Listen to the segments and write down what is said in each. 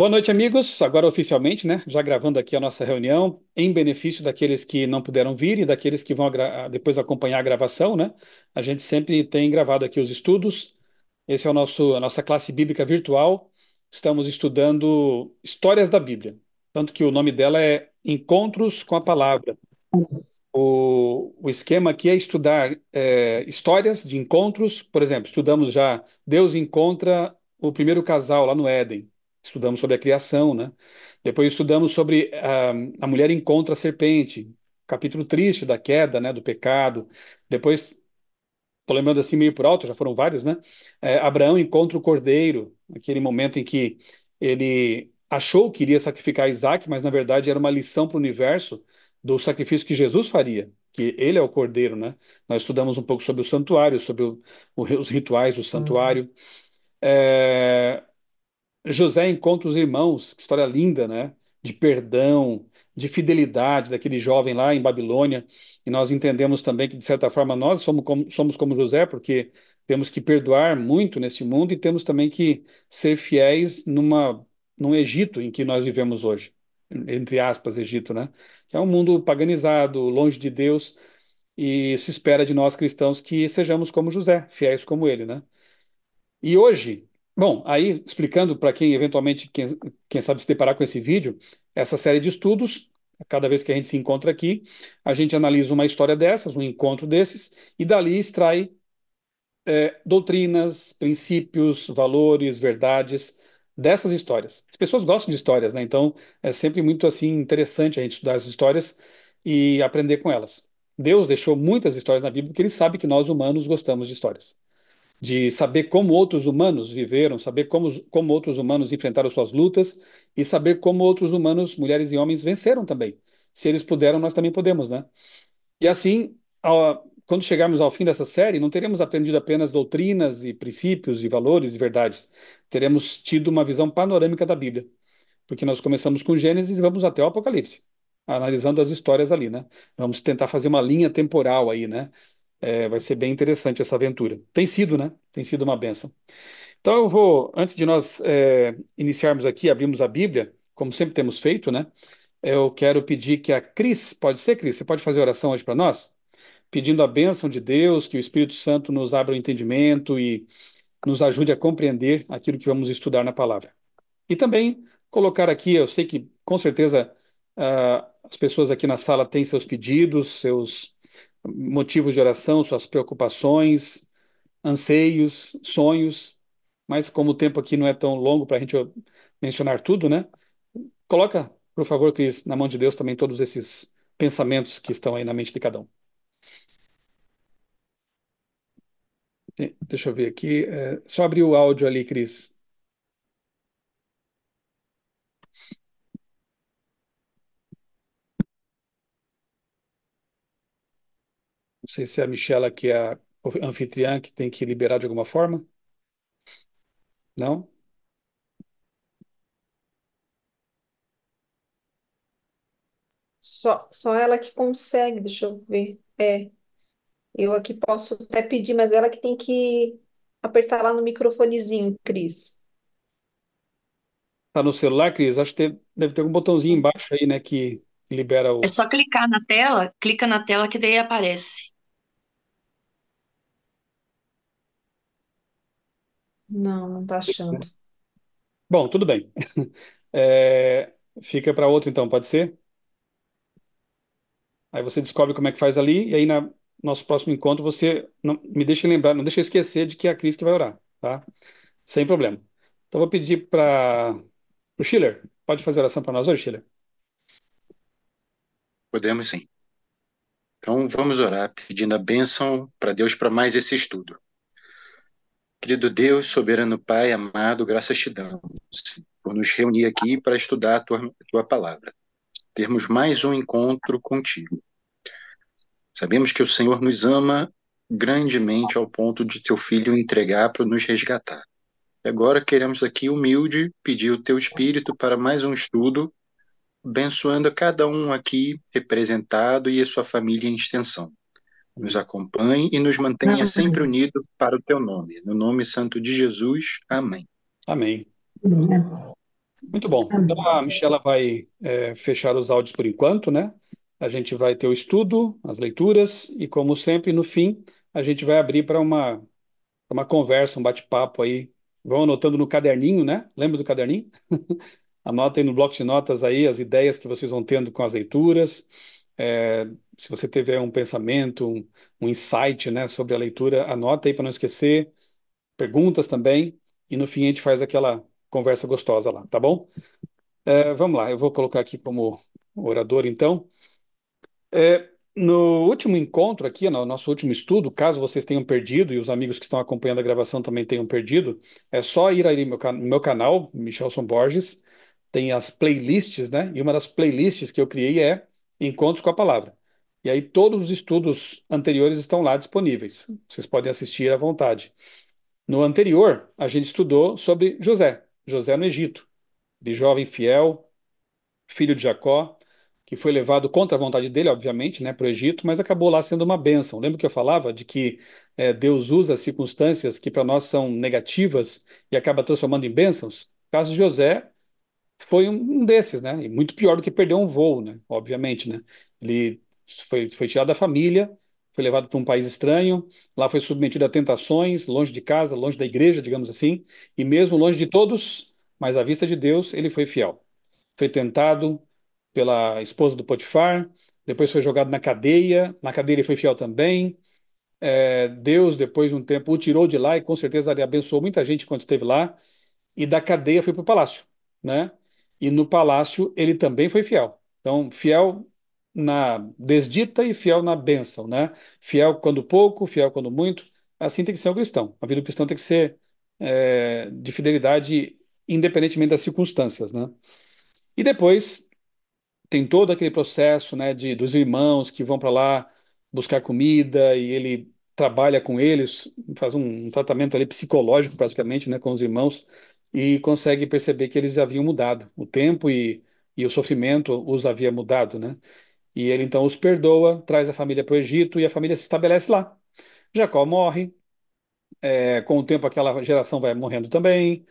Boa noite, amigos. Agora oficialmente, né? Já gravando aqui a nossa reunião, em benefício daqueles que não puderam vir e daqueles que vão depois acompanhar a gravação, né? A gente sempre tem gravado aqui os estudos. Esse é a nossa classe bíblica virtual. Estamos estudando histórias da Bíblia, tanto que o nome dela é Encontros com a Palavra. O esquema aqui é estudar histórias de encontros. Por exemplo, estudamos já Deus encontra o primeiro casal lá no Éden. Estudamos sobre a criação, né? Depois estudamos sobre a mulher encontra a serpente, capítulo triste da queda, né, do pecado. Depois, estou lembrando assim meio por alto, já foram vários, né? Abraão encontra o cordeiro, aquele momento em que ele achou que iria sacrificar Isaac, mas na verdade era uma lição para o universo do sacrifício que Jesus faria, que ele é o cordeiro, né? Nós estudamos um pouco sobre o santuário, sobre os rituais do santuário. É, José encontra os irmãos, que história linda, né? De perdão, de fidelidade daquele jovem lá em Babilônia. E nós entendemos também que, de certa forma, nós somos como José, porque temos que perdoar muito nesse mundo e temos também que ser fiéis num Egito em que nós vivemos hoje. Entre aspas, Egito, né? Que é um mundo paganizado, longe de Deus, e se espera de nós cristãos que sejamos como José, fiéis como ele, né? E hoje, bom, aí explicando para quem eventualmente, quem sabe se deparar com esse vídeo, essa série de estudos, cada vez que a gente se encontra aqui, a gente analisa uma história dessas, um encontro desses, e dali extrai doutrinas, princípios, valores, verdades dessas histórias. As pessoas gostam de histórias, né? Então é sempre muito assim interessante a gente estudar as histórias e aprender com elas. Deus deixou muitas histórias na Bíblia porque ele sabe que nós humanos gostamos de histórias, de saber como outros humanos viveram, saber como outros humanos enfrentaram suas lutas e saber como outros humanos, mulheres e homens, venceram também. Se eles puderam, nós também podemos, né? E assim, quando chegarmos ao fim dessa série, não teremos aprendido apenas doutrinas e princípios e valores e verdades. Teremos tido uma visão panorâmica da Bíblia, porque nós começamos com Gênesis e vamos até o Apocalipse, analisando as histórias ali, né? Vamos tentar fazer uma linha temporal aí, né? Vai ser bem interessante essa aventura. Tem sido, né? Tem sido uma bênção. Então eu vou, antes de nós iniciarmos aqui, abrirmos a Bíblia, como sempre temos feito, né? Eu quero pedir que a Cris, pode ser, Cris? Você pode fazer oração hoje para nós? Pedindo a bênção de Deus, que o Espírito Santo nos abra o entendimento e nos ajude a compreender aquilo que vamos estudar na palavra. E também colocar aqui, eu sei que com certeza as pessoas aqui na sala têm seus pedidos, seus motivos de oração, suas preocupações, anseios, sonhos, mas como o tempo aqui não é tão longo para a gente mencionar tudo, né? Coloca, por favor, Cris, na mão de Deus também todos esses pensamentos que estão aí na mente de cada um. Deixa eu ver aqui. Só abrir o áudio ali, Cris. Não sei se é a Michela, que é a anfitriã, que tem que liberar de alguma forma. Não? Só ela que consegue, deixa eu ver. Eu aqui posso até pedir, mas ela que tem que apertar lá no microfonezinho, Cris. Tá no celular, Cris? Acho que deve ter algum botãozinho embaixo aí, né, que libera É o. só clicar na tela, clica na tela que daí aparece. Não, não tá achando. Bom, tudo bem. É, fica para outro, então, pode ser? Aí você descobre como é que faz ali, e aí no nosso próximo encontro você não, me deixa lembrar, não deixa eu esquecer de que é a Cris que vai orar, tá? Sem problema. Então eu vou pedir para o Schiller. Pode fazer oração para nós hoje, Schiller? Podemos sim. Então vamos orar pedindo a bênção para Deus para mais esse estudo. Querido Deus, soberano Pai, amado, graças te damos por nos reunir aqui para estudar a tua palavra. Termos mais um encontro contigo. Sabemos que o Senhor nos ama grandemente ao ponto de teu filho entregar para nos resgatar. E agora queremos aqui humilde pedir o teu espírito para mais um estudo, abençoando a cada um aqui representado e a sua família em extensão. Nos Amém. acompanhe e nos mantenha sempre unidos para o teu nome. No nome santo de Jesus, amém. Amém. Muito bom. Então a Michela vai fechar os áudios por enquanto, né? A gente vai ter o estudo, as leituras e, como sempre, no fim, a gente vai abrir para uma conversa, um bate-papo aí. Vão anotando no caderninho, né? Lembra do caderninho? Anotem no bloco de notas aí as ideias que vocês vão tendo com as leituras. É, se você tiver um pensamento, um insight, né, sobre a leitura, anota aí para não esquecer. Perguntas também. E no fim a gente faz aquela conversa gostosa lá, tá bom? Vamos lá, eu vou colocar aqui como orador, então. No último encontro aqui, no nosso último estudo, caso vocês tenham perdido e os amigos que estão acompanhando a gravação também tenham perdido, é só ir aí no meu canal, Michelson Borges, tem as playlists, né? E uma das playlists que eu criei é Encontros com a Palavra. E aí todos os estudos anteriores estão lá disponíveis. Vocês podem assistir à vontade. No anterior, a gente estudou sobre José, José no Egito, de jovem fiel, filho de Jacó, que foi levado contra a vontade dele, obviamente, né, para o Egito, mas acabou lá sendo uma bênção. Lembra que eu falava de que Deus usa circunstâncias que para nós são negativas e acaba transformando em bênçãos? O caso de José foi um desses, né? E muito pior do que perder um voo, né? Obviamente, né? Ele foi tirado da família, foi levado para um país estranho, lá foi submetido a tentações, longe de casa, longe da igreja, digamos assim, e mesmo longe de todos, mas à vista de Deus, ele foi fiel. Foi tentado pela esposa do Potifar, depois foi jogado na cadeia ele foi fiel também. Deus, depois de um tempo, o tirou de lá e com certeza ele abençoou muita gente quando esteve lá, e da cadeia foi para o palácio, né? E no palácio ele também foi fiel. Então, fiel na desdita e fiel na bênção, né? Fiel quando pouco, fiel quando muito. Assim tem que ser o cristão. A vida do cristão tem que ser de fidelidade independentemente das circunstâncias, né? E depois tem todo aquele processo, né, dos irmãos que vão para lá buscar comida e ele trabalha com eles, faz um tratamento ali psicológico praticamente, né, com os irmãos e consegue perceber que eles haviam mudado, o tempo e o sofrimento os havia mudado, né? E ele então os perdoa, traz a família para o Egito e a família se estabelece lá. Jacó morre, com o tempo aquela geração vai morrendo também.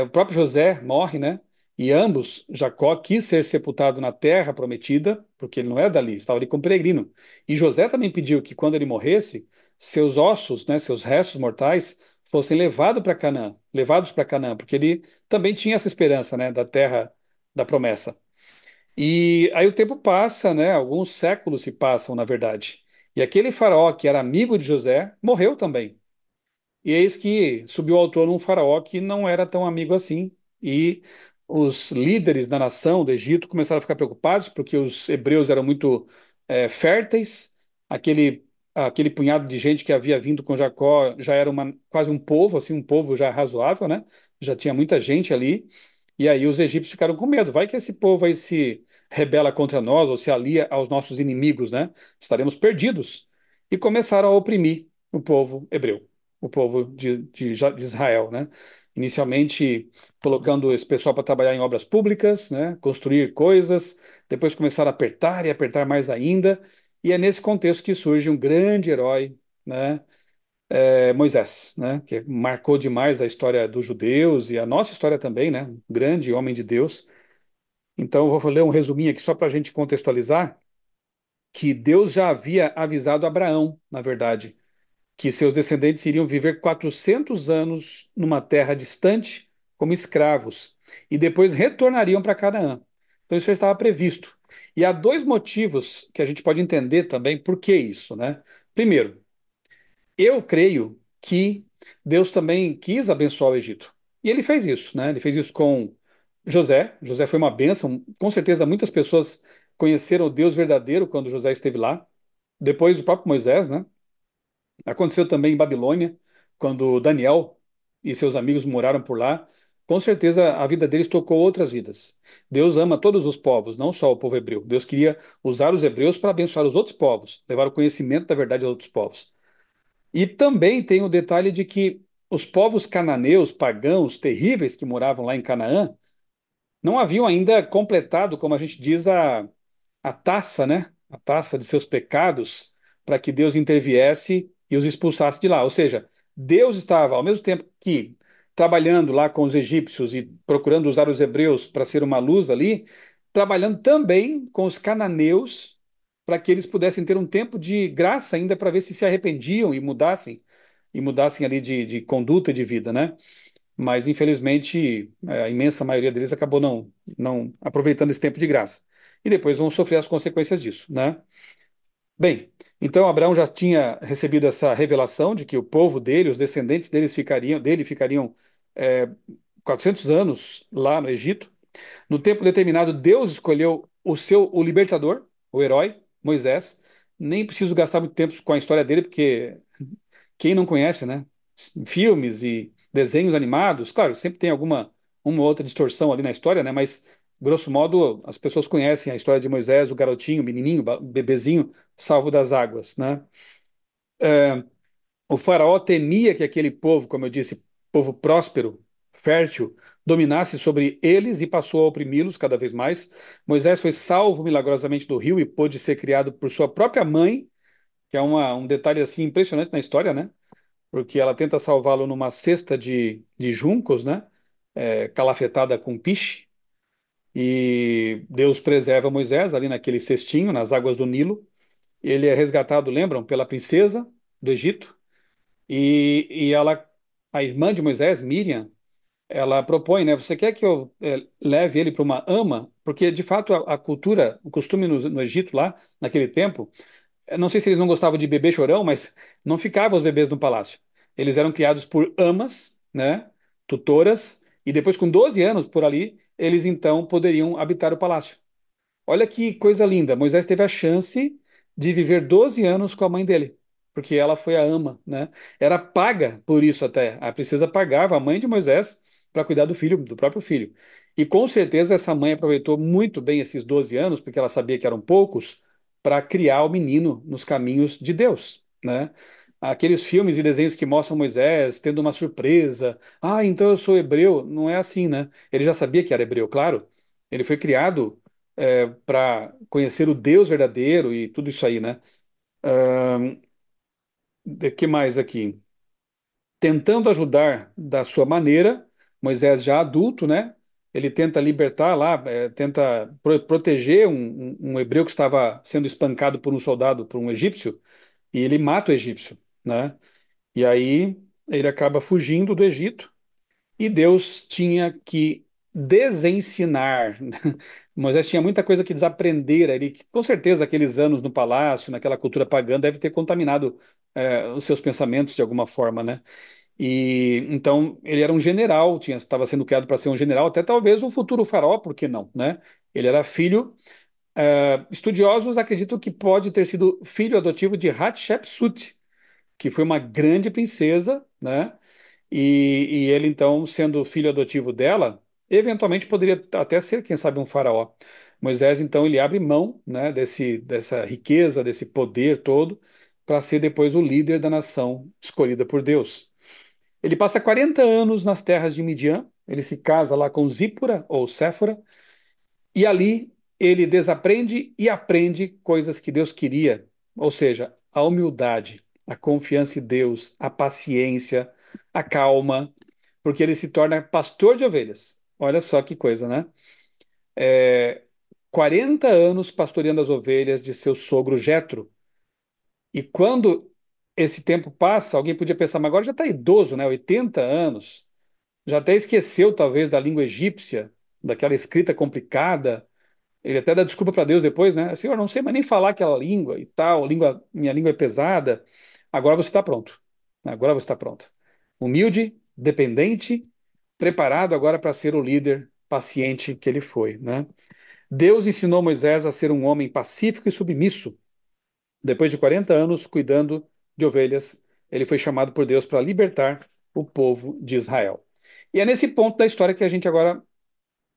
O próprio José morre, né? E ambos, Jacó quis ser sepultado na terra prometida, porque ele não é dali, estava ali como peregrino. E José também pediu que quando ele morresse, seus ossos, né, seus restos mortais, fossem levados para Canaã, porque ele também tinha essa esperança, né, da terra da promessa. E aí o tempo passa, né? Alguns séculos se passam, na verdade. E aquele faraó que era amigo de José morreu também. E eis que subiu ao trono um faraó que não era tão amigo assim. E os líderes da nação do Egito começaram a ficar preocupados porque os hebreus eram muito férteis. Aquele punhado de gente que havia vindo com Jacó já era quase um povo, assim, um povo já razoável, né? Já tinha muita gente ali. E aí os egípcios ficaram com medo. Vai que esse povo aí se rebela contra nós ou se alia aos nossos inimigos, né? Estaremos perdidos. E começaram a oprimir o povo hebreu, o povo de Israel, né? Inicialmente colocando esse pessoal para trabalhar em obras públicas, né? Construir coisas. Depois começaram a apertar e apertar mais ainda. E é nesse contexto que surge um grande herói, né? Moisés, né, que marcou demais a história dos judeus e a nossa história também, né, um grande homem de Deus. Então, eu vou ler um resuminho aqui só para a gente contextualizar que Deus já havia avisado Abraão, na verdade, que seus descendentes iriam viver 400 anos numa terra distante como escravos e depois retornariam para Canaã. Então, isso já estava previsto. E há dois motivos que a gente pode entender também por que isso, né? Primeiro, eu creio que Deus também quis abençoar o Egito. E ele fez isso, né? Ele fez isso com José. José foi uma bênção. Com certeza, muitas pessoas conheceram o Deus verdadeiro quando José esteve lá. Depois, o próprio Moisés, né? Aconteceu também em Babilônia, quando Daniel e seus amigos moraram por lá. Com certeza, a vida deles tocou outras vidas. Deus ama todos os povos, não só o povo hebreu. Deus queria usar os hebreus para abençoar os outros povos, levar o conhecimento da verdade a outros povos. E também tem o detalhe de que os povos cananeus, pagãos, terríveis que moravam lá em Canaã, não haviam ainda completado, como a gente diz, a taça, né? A taça de seus pecados, para que Deus interviesse e os expulsasse de lá. Ou seja, Deus estava, ao mesmo tempo que trabalhando lá com os egípcios e procurando usar os hebreus para ser uma luz ali, trabalhando também com os cananeus para que eles pudessem ter um tempo de graça ainda para ver se arrependiam e mudassem ali de conduta e de vida, né? Mas infelizmente a imensa maioria deles acabou não aproveitando esse tempo de graça. E depois vão sofrer as consequências disso, né? Bem, então Abraão já tinha recebido essa revelação de que o povo dele, os descendentes dele ficariam é, 400 anos lá no Egito. No tempo determinado, Deus escolheu o libertador, o herói, Moisés. Nem preciso gastar muito tempo com a história dele, porque quem não conhece, né? Filmes e desenhos animados, claro, sempre tem uma ou outra distorção ali na história, né? Mas, grosso modo, as pessoas conhecem a história de Moisés, o garotinho, o menininho, o bebezinho, salvo das águas, né? O faraó temia que aquele povo, como eu disse, povo próspero, fértil, dominasse sobre eles e passou a oprimi-los cada vez mais. Moisés foi salvo milagrosamente do rio e pôde ser criado por sua própria mãe, que é um detalhe assim impressionante na história, né? Porque ela tenta salvá-lo numa cesta de juncos, né? Calafetada com piche. E Deus preserva Moisés ali naquele cestinho, nas águas do Nilo. Ele é resgatado, lembram, pela princesa do Egito. E ela, a irmã de Moisés, Miriam, ela propõe, né? Você quer que eu leve ele para uma ama? Porque, de fato, a cultura, o costume no Egito lá, naquele tempo, eu não sei se eles não gostavam de bebê chorão, mas não ficavam os bebês no palácio. Eles eram criados por amas, né, tutoras, e depois, com 12 anos por ali, eles então poderiam habitar o palácio. Olha que coisa linda. Moisés teve a chance de viver 12 anos com a mãe dele, porque ela foi a ama, né? Era paga por isso até. A princesa pagava a mãe de Moisés para cuidar do filho, do próprio filho. E com certeza essa mãe aproveitou muito bem esses 12 anos, porque ela sabia que eram poucos, para criar o menino nos caminhos de Deus, né? Aqueles filmes e desenhos que mostram Moisés tendo uma surpresa. Ah, então eu sou hebreu. Não é assim, né? Ele já sabia que era hebreu, claro. Ele foi criado para conhecer o Deus verdadeiro e tudo isso aí, né? De que mais aqui? Tentando ajudar da sua maneira, Moisés já adulto, né? Ele tenta libertar lá, tenta proteger um hebreu que estava sendo espancado por um soldado, por um egípcio, e ele mata o egípcio, né? E aí ele acaba fugindo do Egito e Deus tinha que desensinar. Moisés tinha muita coisa que desaprender ali, que com certeza aqueles anos no palácio, naquela cultura pagã, deve ter contaminado os seus pensamentos de alguma forma, né? E então ele era um general, estava sendo criado para ser um general, até talvez um futuro faraó, por que não, né? Ele era filho. Estudiosos acreditam que pode ter sido filho adotivo de Hatshepsut, que foi uma grande princesa, né? E ele, então, sendo filho adotivo dela, eventualmente poderia até ser, quem sabe, um faraó. Moisés, então, ele abre mão, né, dessa riqueza, desse poder todo, para ser depois o líder da nação escolhida por Deus. Ele passa 40 anos nas terras de Midian, ele se casa lá com Zípora, ou Séfora, e ali ele desaprende e aprende coisas que Deus queria, ou seja, a humildade, a confiança em Deus, a paciência, a calma, porque ele se torna pastor de ovelhas. Olha só que coisa, né? É, 40 anos pastoreando as ovelhas de seu sogro Jetro. E quando esse tempo passa, alguém podia pensar, mas agora já está idoso, né? 80 anos, já até esqueceu talvez da língua egípcia, daquela escrita complicada. Ele até dá desculpa para Deus depois, né? Senhor, eu não sei mais nem falar aquela língua e tal, minha língua é pesada. Agora você está pronto. Agora você está pronto. Humilde, dependente, preparado agora para ser o líder paciente que ele foi, né? Deus ensinou Moisés a ser um homem pacífico e submisso. Depois de 40 anos cuidando de ovelhas, ele foi chamado por Deus para libertar o povo de Israel. E é nesse ponto da história que a gente agora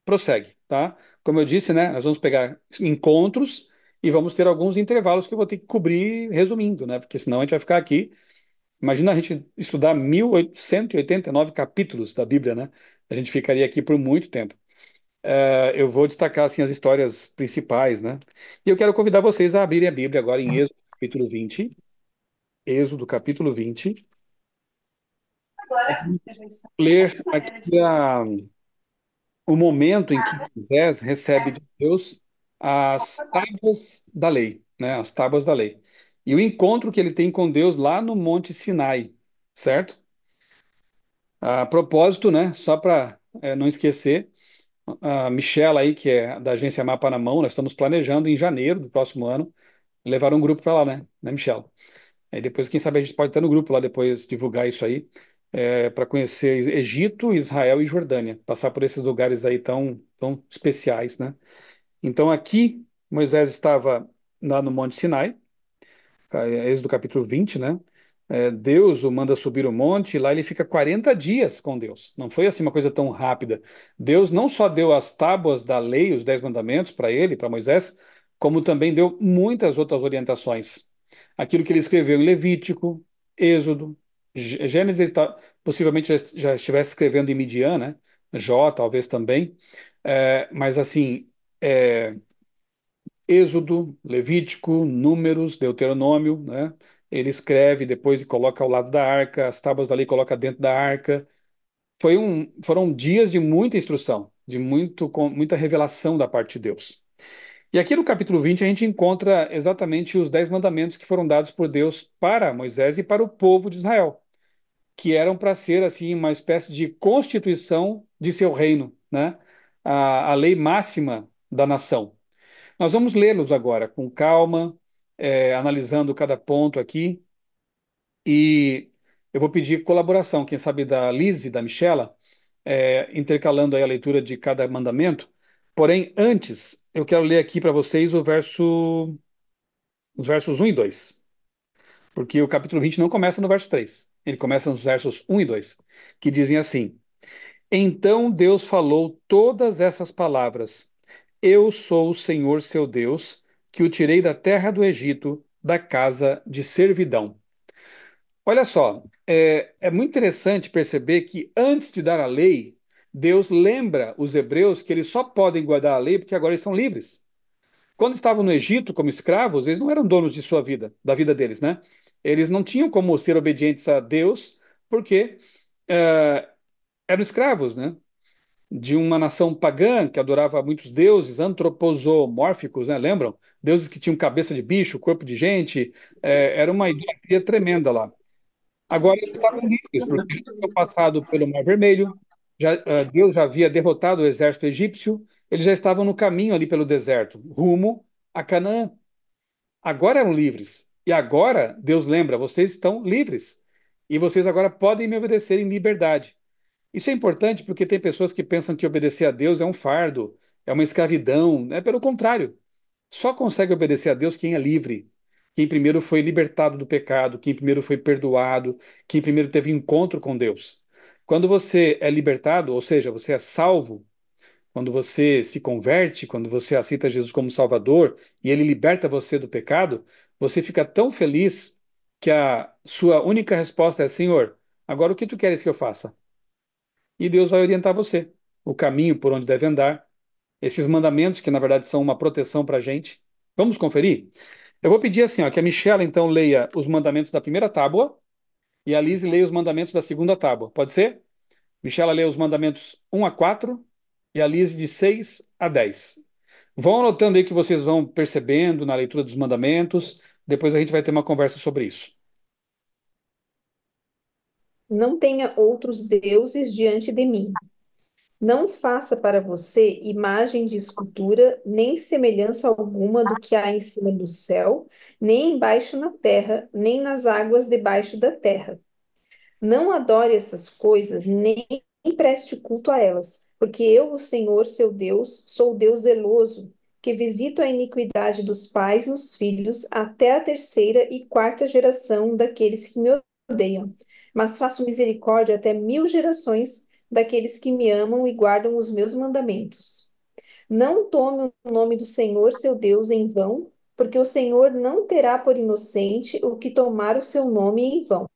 prossegue, tá? Como eu disse, né, nós vamos pegar encontros e vamos ter alguns intervalos que eu vou ter que cobrir resumindo, né? Porque senão a gente vai ficar aqui. Imagina a gente estudar 1.189 capítulos da Bíblia, né? A gente ficaria aqui por muito tempo. Eu vou destacar assim as histórias principais, né? E eu quero convidar vocês a abrirem a Bíblia agora em Êxodo capítulo 20. Êxodo capítulo 20. ler aqui o momento em que Moisés recebe de Deus as tábuas da lei, né? As tábuas da lei. E o encontro que ele tem com Deus lá no Monte Sinai, certo? A propósito, né? Só para não esquecer, a Michelle aí, que é da agência Mapa na Mão, nós estamos planejando em janeiro do próximo ano levar um grupo para lá, né, Michelle? Aí depois, quem sabe, a gente pode estar no grupo lá depois divulgar isso aí, para conhecer Egito, Israel e Jordânia, passar por esses lugares aí tão especiais, né? Então aqui, Moisés estava lá no Monte Sinai, Êxodo capítulo 20, né? Deus o manda subir o monte e lá ele fica 40 dias com Deus. Não foi assim uma coisa tão rápida. Deus não só deu as tábuas da lei, os 10 mandamentos para ele, para Moisés, como também deu muitas outras orientações. Aquilo que ele escreveu em Levítico, Êxodo, Gênesis, ele possivelmente já estivesse escrevendo em Midian, né? Jó, talvez também. Mas assim, é, Êxodo, Levítico, Números, Deuteronômio, né? Ele escreve depois e coloca ao lado da arca, as tábuas da lei coloca dentro da arca. Foram dias de muita instrução, muita revelação da parte de Deus. E aqui no capítulo 20 a gente encontra exatamente os 10 mandamentos que foram dados por Deus para Moisés e para o povo de Israel, que eram para ser assim uma espécie de constituição de seu reino, né? A lei máxima da nação. Nós vamos lê-los agora com calma, analisando cada ponto aqui, e eu vou pedir colaboração, quem sabe da Liz e da Michela, intercalando aí a leitura de cada mandamento. Porém, antes, eu quero ler aqui para vocês os versos 1 e 2, porque o capítulo 20 não começa no verso 3, ele começa nos versos 1 e 2, que dizem assim: Então Deus falou todas essas palavras. Eu sou o Senhor seu Deus, que o tirei da terra do Egito, da casa de servidão. Olha só, é muito interessante perceber que antes de dar a lei, Deus lembra os hebreus que eles só podem guardar a lei porque agora eles são livres. Quando estavam no Egito como escravos, eles não eram donos de sua vida, da vida deles, né? Eles não tinham como ser obedientes a Deus porque eram escravos, né? De uma nação pagã que adorava muitos deuses antroposomórficos, né? Lembram? Deuses que tinham cabeça de bicho, corpo de gente, era uma idolatria tremenda lá. Agora eles estavam livres, porque já tinham passado pelo Mar Vermelho, Deus já havia derrotado o exército egípcio, eles já estavam no caminho ali pelo deserto, rumo a Canaã. Agora eram livres. E agora Deus lembra, vocês estão livres. E vocês agora podem me obedecer em liberdade. Isso é importante porque tem pessoas que pensam que obedecer a Deus é um fardo, é uma escravidão. É pelo contrário. Só consegue obedecer a Deus quem é livre, quem primeiro foi libertado do pecado, quem primeiro foi perdoado, quem primeiro teve encontro com Deus. Quando você é libertado, ou seja, você é salvo, quando você se converte, quando você aceita Jesus como Salvador e ele liberta você do pecado, você fica tão feliz que a sua única resposta é: Senhor, agora o que tu queres que eu faça? E Deus vai orientar você, o caminho por onde deve andar, esses mandamentos que na verdade são uma proteção para a gente. Vamos conferir? Eu vou pedir assim, ó, que a Michelle então leia os mandamentos da primeira tábua e a Liz leia os mandamentos da segunda tábua. Pode ser? Michelle lê os mandamentos 1 a 4 e a Liz de 6 a 10. Vão anotando aí que vocês vão percebendo na leitura dos mandamentos. Depois a gente vai ter uma conversa sobre isso. Não tenha outros deuses diante de mim. Não faça para você imagem de escultura, nem semelhança alguma do que há em cima do céu, nem embaixo na terra, nem nas águas debaixo da terra. Não adore essas coisas, nem preste culto a elas, porque eu, o Senhor, seu Deus, sou o Deus zeloso, que visito a iniquidade dos pais nos filhos até a terceira e quarta geração daqueles que me odeiam, mas faço misericórdia até 1000 gerações daqueles que me amam e guardam os meus mandamentos. Não tome o nome do Senhor, seu Deus, em vão, porque o Senhor não terá por inocente o que tomar o seu nome em vão.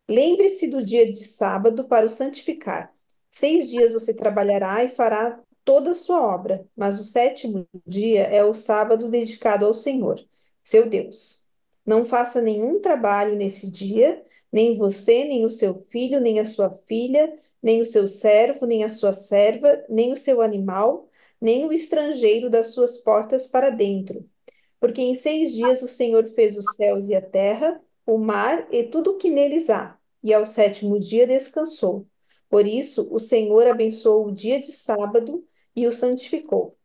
Lembre-se do dia de sábado para o santificar. 6 dias você trabalhará e fará toda a sua obra, mas o sétimo dia é o sábado dedicado ao Senhor, seu Deus. Não faça nenhum trabalho nesse dia, nem você, nem o seu filho, nem a sua filha, nem o seu servo, nem a sua serva, nem o seu animal, nem o estrangeiro das suas portas para dentro. Porque em 6 dias o Senhor fez os céus e a terra, o mar e tudo o que neles há, e ao sétimo dia descansou. Por isso, o Senhor abençoou o dia de sábado e o santificou.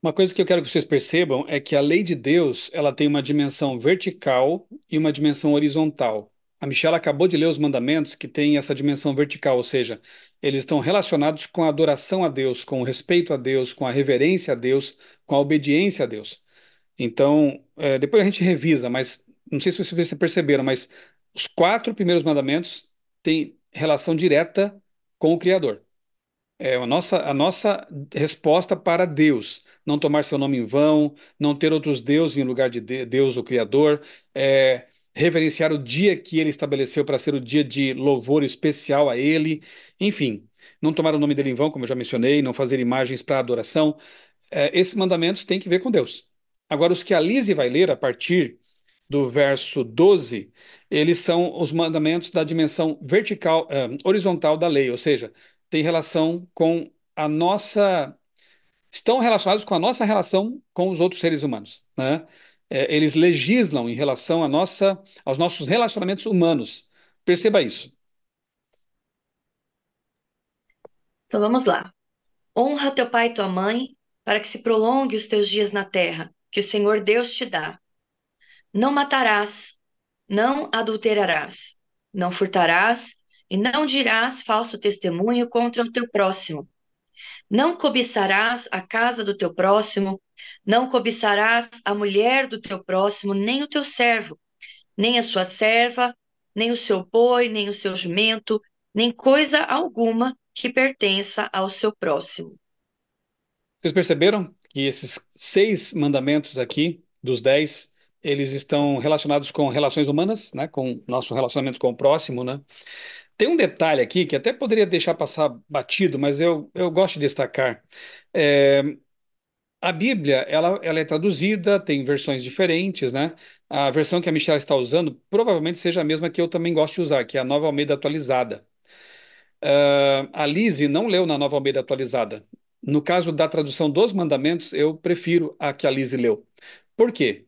Uma coisa que eu quero que vocês percebam é que a lei de Deus, ela tem uma dimensão vertical e uma dimensão horizontal. A Michelle acabou de ler os mandamentos que têm essa dimensão vertical, ou seja, eles estão relacionados com a adoração a Deus, com o respeito a Deus, com a reverência a Deus, com a obediência a Deus. Então, depois a gente revisa, mas não sei se vocês perceberam, mas os 4 primeiros mandamentos têm relação direta com o Criador. É a nossa resposta para Deus. Não tomar seu nome em vão, não ter outros deuses em lugar de Deus, o Criador, reverenciar o dia que ele estabeleceu para ser o dia de louvor especial a ele, enfim, não tomar o nome dele em vão, como eu já mencionei, não fazer imagens para adoração. Esses mandamentos têm que ver com Deus. Agora, os que a Lise vai ler a partir do verso 12, eles são os mandamentos da dimensão vertical, horizontal da lei, ou seja, tem relação com a nossa, estão relacionados com a nossa relação com os outros seres humanos, né? Eles legislam em relação aos nossos relacionamentos humanos. Perceba isso. Então vamos lá. Honra teu pai e tua mãe, para que se prolongue os teus dias na terra, que o Senhor Deus te dá. Não matarás, não adulterarás, não furtarás e não dirás falso testemunho contra o teu próximo. Não cobiçarás a casa do teu próximo, não cobiçarás a mulher do teu próximo, nem o teu servo, nem a sua serva, nem o seu boi, nem o seu jumento, nem coisa alguma que pertença ao seu próximo. Vocês perceberam que esses 6 mandamentos aqui, dos 10, eles estão relacionados com relações humanas, né? Com nosso relacionamento com o próximo, né? Tem um detalhe aqui que até poderia deixar passar batido, mas eu gosto de destacar. É, a Bíblia, ela é traduzida, tem versões diferentes, né? A versão que a Michelle está usando provavelmente seja a mesma que eu também gosto de usar, que é a Nova Almeida Atualizada. A Lise não leu na Nova Almeida Atualizada. No caso da tradução dos mandamentos, eu prefiro a que a Lise leu. Por quê?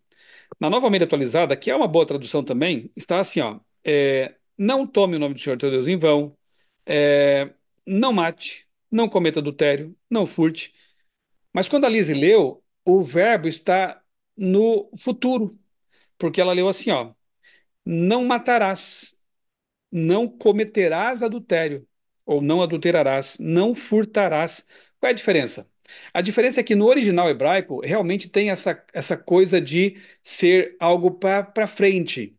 Na Nova Almeida Atualizada, que é uma boa tradução também, está assim, ó, não tome o nome do Senhor teu Deus em vão, é, não mate, não cometa adultério, não furte. Mas quando a Lise leu, o verbo está no futuro, porque ela leu assim, ó, não matarás, não cometerás adultério, ou não adulterarás, não furtarás. Qual é a diferença? A diferença é que no original hebraico realmente tem essa coisa de ser algo para frente.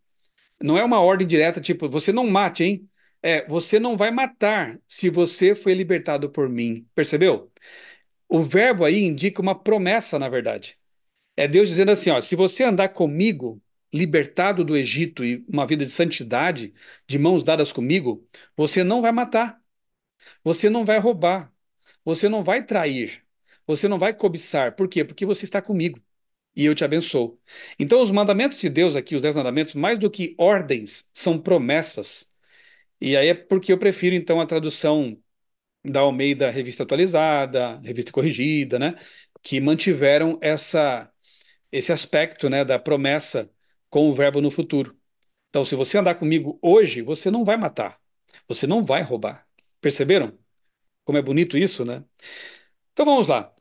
Não é uma ordem direta, tipo, você não mate, hein? Você não vai matar se você foi libertado por mim. Percebeu? O verbo aí indica uma promessa, na verdade. É Deus dizendo assim, ó, se você andar comigo, libertado do Egito e uma vida de santidade, de mãos dadas comigo, você não vai matar, você não vai roubar, você não vai trair, você não vai cobiçar. Por quê? Porque você está comigo e eu te abençoo. Então, os mandamentos de Deus aqui, os 10 mandamentos, mais do que ordens, são promessas. E aí é porque eu prefiro, então, a tradução da Almeida Revista Atualizada, Revista Corrigida, né? Que mantiveram esse aspecto, né, da promessa com o verbo no futuro. Então, se você andar comigo hoje, você não vai matar, você não vai roubar. Perceberam como é bonito isso, né? Então vamos lá.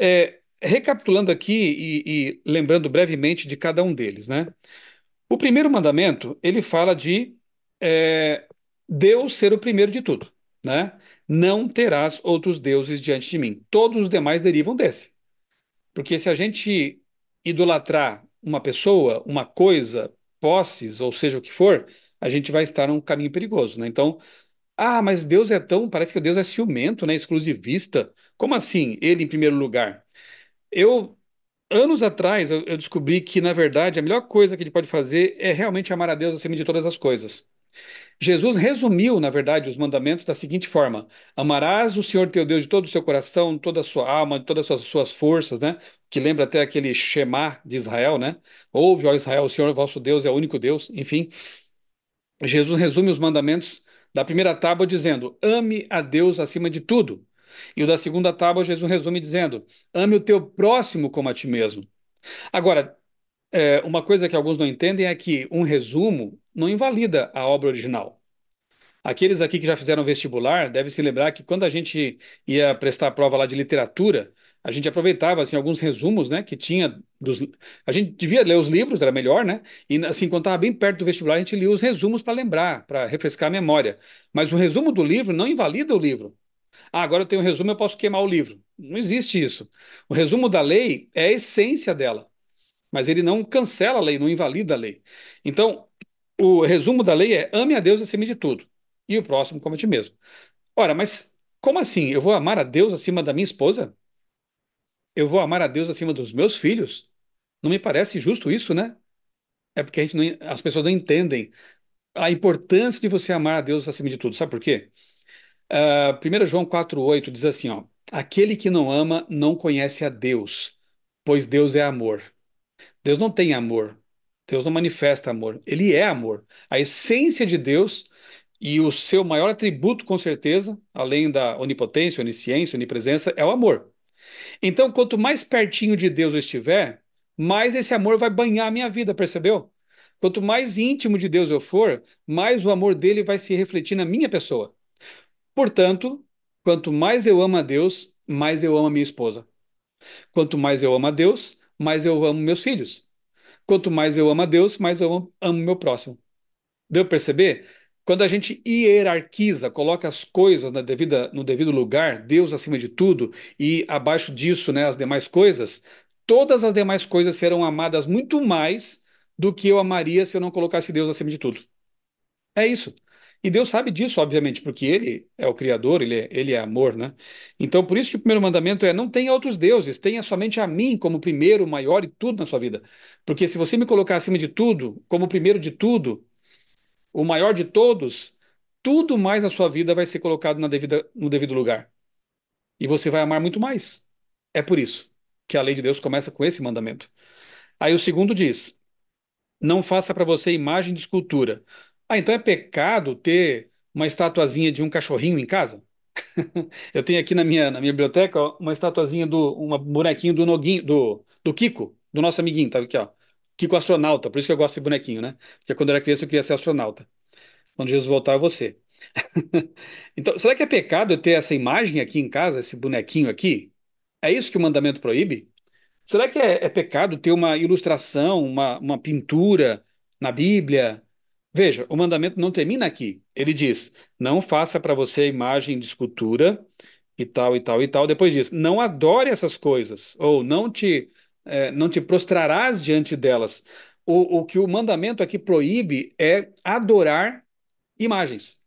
Recapitulando aqui e lembrando brevemente de cada um deles, né? O primeiro mandamento, ele fala de é, Deus ser o primeiro de tudo, né? Não terás outros deuses diante de mim. Todos os demais derivam desse. Porque se a gente idolatrar uma pessoa, uma coisa, posses, ou seja o que for, a gente vai estar num caminho perigoso, né? Então, mas Deus é tão, parece que Deus é ciumento, né? Exclusivista. Como assim? Ele em primeiro lugar? Eu, anos atrás, eu descobri que, na verdade, a melhor coisa que ele pode fazer é realmente amar a Deus acima de todas as coisas. Jesus resumiu, na verdade, os mandamentos da seguinte forma: amarás o Senhor teu Deus de todo o seu coração, toda a sua alma, de todas as suas forças, né? Que lembra até aquele Shema de Israel, né? Ouve, ó Israel, o Senhor vosso Deus é o único Deus. Enfim, Jesus resume os mandamentos da primeira tábua dizendo: ame a Deus acima de tudo. E o da segunda tábua, Jesus resume dizendo: ame o teu próximo como a ti mesmo. Agora, uma coisa que alguns não entendem é que um resumo não invalida a obra original. Aqueles aqui que já fizeram vestibular devem se lembrar que quando a gente ia prestar a prova lá de literatura, a gente aproveitava assim alguns resumos, né, que tinha a gente devia ler os livros, era melhor, né? E assim, quando estava bem perto do vestibular, a gente lia os resumos para lembrar, para refrescar a memória. Mas o resumo do livro não invalida o livro. Ah, agora eu tenho um resumo, eu posso queimar o livro. Não existe isso. O resumo da lei é a essência dela, mas ele não cancela a lei, não invalida a lei. Então, o resumo da lei é: ame a Deus acima de tudo e o próximo como a ti mesmo. Ora, mas como assim? Eu vou amar a Deus acima da minha esposa? Eu vou amar a Deus acima dos meus filhos? Não me parece justo isso, né? É porque as pessoas não entendem a importância de você amar a Deus acima de tudo. Sabe por quê? 1 João 4,8 diz assim, ó: aquele que não ama não conhece a Deus, pois Deus é amor. Deus não tem amor. Deus não manifesta amor. Ele é amor. A essência de Deus e o seu maior atributo, com certeza, além da onipotência, onisciência, onipresença, é o amor. Então, quanto mais pertinho de Deus eu estiver, mais esse amor vai banhar a minha vida, percebeu? Quanto mais íntimo de Deus eu for, mais o amor dele vai se refletir na minha pessoa. Portanto, quanto mais eu amo a Deus, mais eu amo a minha esposa. Quanto mais eu amo a Deus, mais eu amo meus filhos. Quanto mais eu amo a Deus, mais eu amo meu próximo. Deu para perceber? Quando a gente hierarquiza, coloca as coisas no devido lugar, Deus acima de tudo, e abaixo disso, né, as demais coisas, todas as demais coisas serão amadas muito mais do que eu amaria se eu não colocasse Deus acima de tudo. É isso. E Deus sabe disso, obviamente, porque Ele é o Criador, Ele é amor, né? Então, por isso que o primeiro mandamento é: não tenha outros deuses, tenha somente a mim como primeiro, maior e tudo na sua vida. Porque se você me colocar acima de tudo, como o primeiro de tudo, o maior de todos, tudo mais na sua vida vai ser colocado no devido lugar. E você vai amar muito mais. É por isso que a lei de Deus começa com esse mandamento. Aí o segundo diz: não faça para você imagem de escultura. Ah, então é pecado ter uma estatuazinha de um cachorrinho em casa? Eu tenho aqui na minha biblioteca, ó, uma estatuazinha uma bonequinho do Noguinho, do Kiko, do nosso amiguinho, tá aqui, ó. Kiko astronauta, por isso que eu gosto desse bonequinho, né? Porque quando eu era criança eu queria ser astronauta. Quando Jesus voltar, eu vou ser. Então, será que é pecado eu ter essa imagem aqui em casa, esse bonequinho aqui? É isso que o mandamento proíbe? Será que é pecado ter uma ilustração, uma pintura na Bíblia? Veja, o mandamento não termina aqui. Ele diz: não faça para você imagem de escultura e tal, e tal, e tal. Depois diz: não adore essas coisas, ou não te prostrarás diante delas. O que o mandamento aqui proíbe é adorar imagens.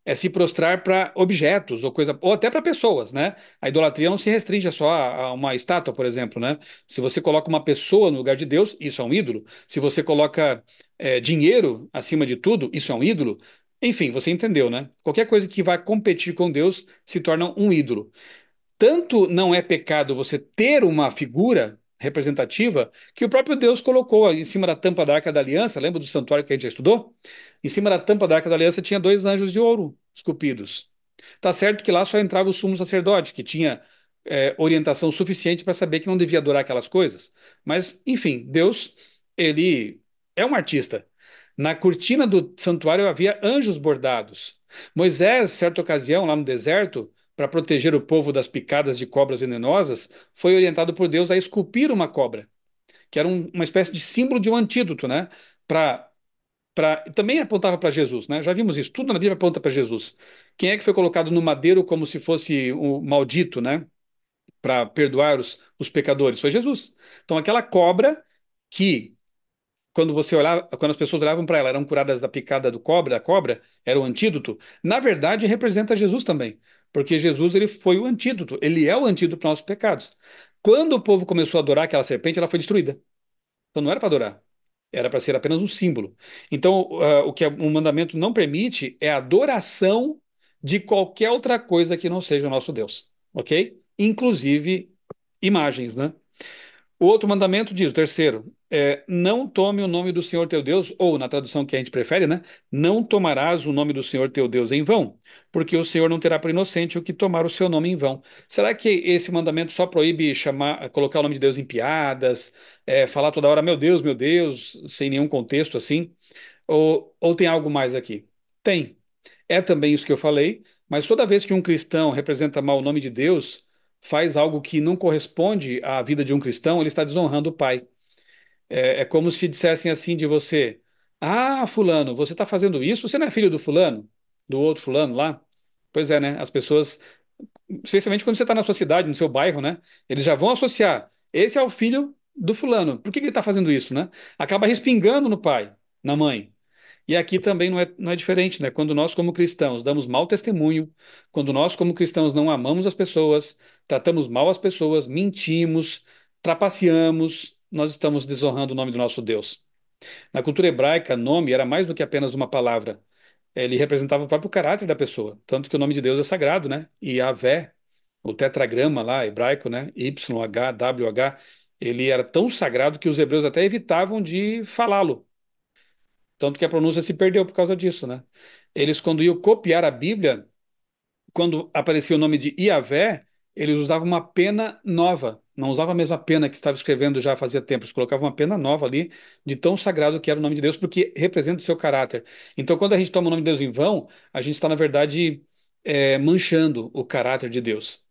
É se prostrar para objetos ou coisa, ou até para pessoas, né? A idolatria não se restringe só a uma estátua, por exemplo, né? Se você coloca uma pessoa no lugar de Deus, isso é um ídolo. Se você coloca dinheiro acima de tudo, isso é um ídolo. Enfim, você entendeu, né? Qualquer coisa que vai competir com Deus se torna um ídolo. Tanto não é pecado você ter uma figura representativa que o próprio Deus colocou em cima da tampa da Arca da Aliança. Lembra do santuário que a gente já estudou? Em cima da tampa da Arca da Aliança tinha dois anjos de ouro esculpidos. Tá certo que lá só entrava o sumo sacerdote, que tinha orientação suficiente para saber que não devia adorar aquelas coisas. Mas, enfim, Deus, ele é um artista. Na cortina do santuário havia anjos bordados. Moisés, certa ocasião, lá no deserto, para proteger o povo das picadas de cobras venenosas, foi orientado por Deus a esculpir uma cobra, que era uma espécie de símbolo de um antídoto, né? Para também apontava para Jesus, né? Já vimos isso, tudo na Bíblia aponta para Jesus. Quem é que foi colocado no madeiro como se fosse o maldito, né? Para perdoar os pecadores? Foi Jesus. Então, aquela cobra que, quando você olhava, quando as pessoas olhavam para ela, eram curadas da picada da cobra, era o antídoto. Na verdade, representa Jesus também, porque Jesus ele foi o antídoto, ele é o antídoto para os nossos pecados. Quando o povo começou a adorar aquela serpente, ela foi destruída. Então não era para adorar. Era para ser apenas um símbolo. Então, o que o mandamento não permite é a adoração de qualquer outra coisa que não seja o nosso Deus, ok? Inclusive imagens, né? O outro mandamento diz, o terceiro, não tome o nome do Senhor teu Deus, ou na tradução que a gente prefere, né? Não tomarás o nome do Senhor teu Deus em vão, porque o Senhor não terá por inocente o que tomar o seu nome em vão. Será que esse mandamento só proíbe chamar, colocar o nome de Deus em piadas, falar toda hora, meu Deus, sem nenhum contexto assim? Ou tem algo mais aqui? Tem. É também isso que eu falei, mas toda vez que um cristão representa mal o nome de Deus, faz algo que não corresponde à vida de um cristão, ele está desonrando o Pai. É como se dissessem assim de você: Ah, fulano, você está fazendo isso? Você não é filho do fulano? Do outro fulano lá? Pois é, né? As pessoas, especialmente quando você está na sua cidade, no seu bairro, né? Eles já vão associar. Esse é o filho do fulano. Por que que ele está fazendo isso, né? Acaba respingando no pai, na mãe. E aqui também não é diferente, né? Quando nós, como cristãos, damos mau testemunho, quando nós, como cristãos, não amamos as pessoas, tratamos mal as pessoas, mentimos, trapaceamos, nós estamos desonrando o nome do nosso Deus. Na cultura hebraica, nome era mais do que apenas uma palavra. Ele representava o próprio caráter da pessoa. Tanto que o nome de Deus é sagrado, né? E Yahvé, o tetragrama lá, hebraico, né? YHWH, ele era tão sagrado que os hebreus até evitavam de falá-lo. Tanto que a pronúncia se perdeu por causa disso, né? Eles, quando iam copiar a Bíblia, quando aparecia o nome de Iavé, eles usavam uma pena nova. Não usavam a mesma pena que estava escrevendo já fazia tempo. Eles colocavam uma pena nova ali, de tão sagrado que era o nome de Deus, porque representa o seu caráter. Então, quando a gente toma o nome de Deus em vão, a gente está, na verdade, manchando o caráter de Deus.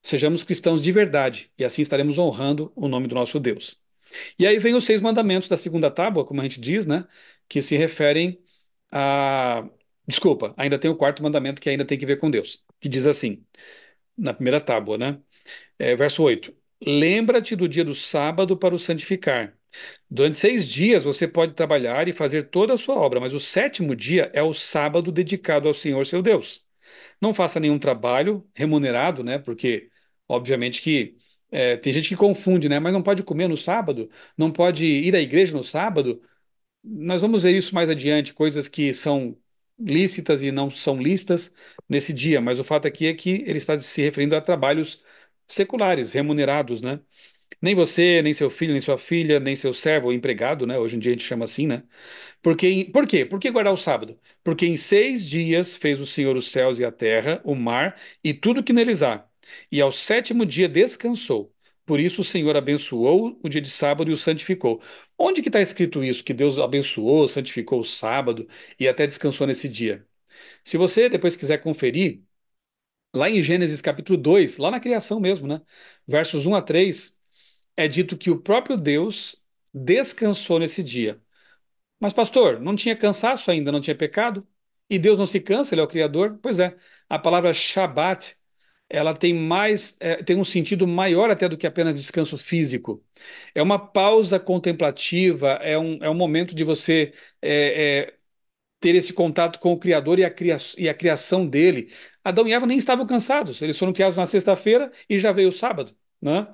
Sejamos cristãos de verdade, e assim estaremos honrando o nome do nosso Deus. E aí vem os 6 mandamentos da segunda tábua, como a gente diz, né? Que se referem a. Desculpa, ainda tem o quarto mandamento que ainda tem que ver com Deus, que diz assim, na primeira tábua, né? Verso 8: Lembra-te do dia do sábado para o santificar. Durante 6 dias você pode trabalhar e fazer toda a sua obra, mas o sétimo dia é o sábado dedicado ao Senhor seu Deus. Não faça nenhum trabalho remunerado, né? Porque, obviamente, que tem gente que confunde, né? Mas não pode comer no sábado, não pode ir à igreja no sábado. Nós vamos ver isso mais adiante, coisas que são lícitas e não são lícitas nesse dia, mas o fato aqui é que ele está se referindo a trabalhos seculares, remunerados, né? Nem você, nem seu filho, nem sua filha, nem seu servo ou empregado, né? Hoje em dia a gente chama assim, né? Por quê? Por que guardar o sábado? Porque em 6 dias fez o Senhor os céus e a terra, o mar e tudo que neles há. E ao sétimo dia descansou. Por isso o Senhor abençoou o dia de sábado e o santificou. Onde que está escrito isso? Que Deus abençoou, santificou o sábado e até descansou nesse dia? Se você depois quiser conferir, lá em Gênesis capítulo 2, lá na criação mesmo, né? Versos 1 a 3, é dito que o próprio Deus descansou nesse dia. Mas, pastor, não tinha cansaço ainda, não tinha pecado? E Deus não se cansa, ele é o Criador? Pois é, a palavra Shabat, ela tem mais, tem um sentido maior até do que apenas descanso físico. É uma pausa contemplativa, é um momento de você ter esse contato com o Criador e a criação dele. Adão e Eva nem estavam cansados, eles foram criados na sexta-feira e já veio o sábado, né?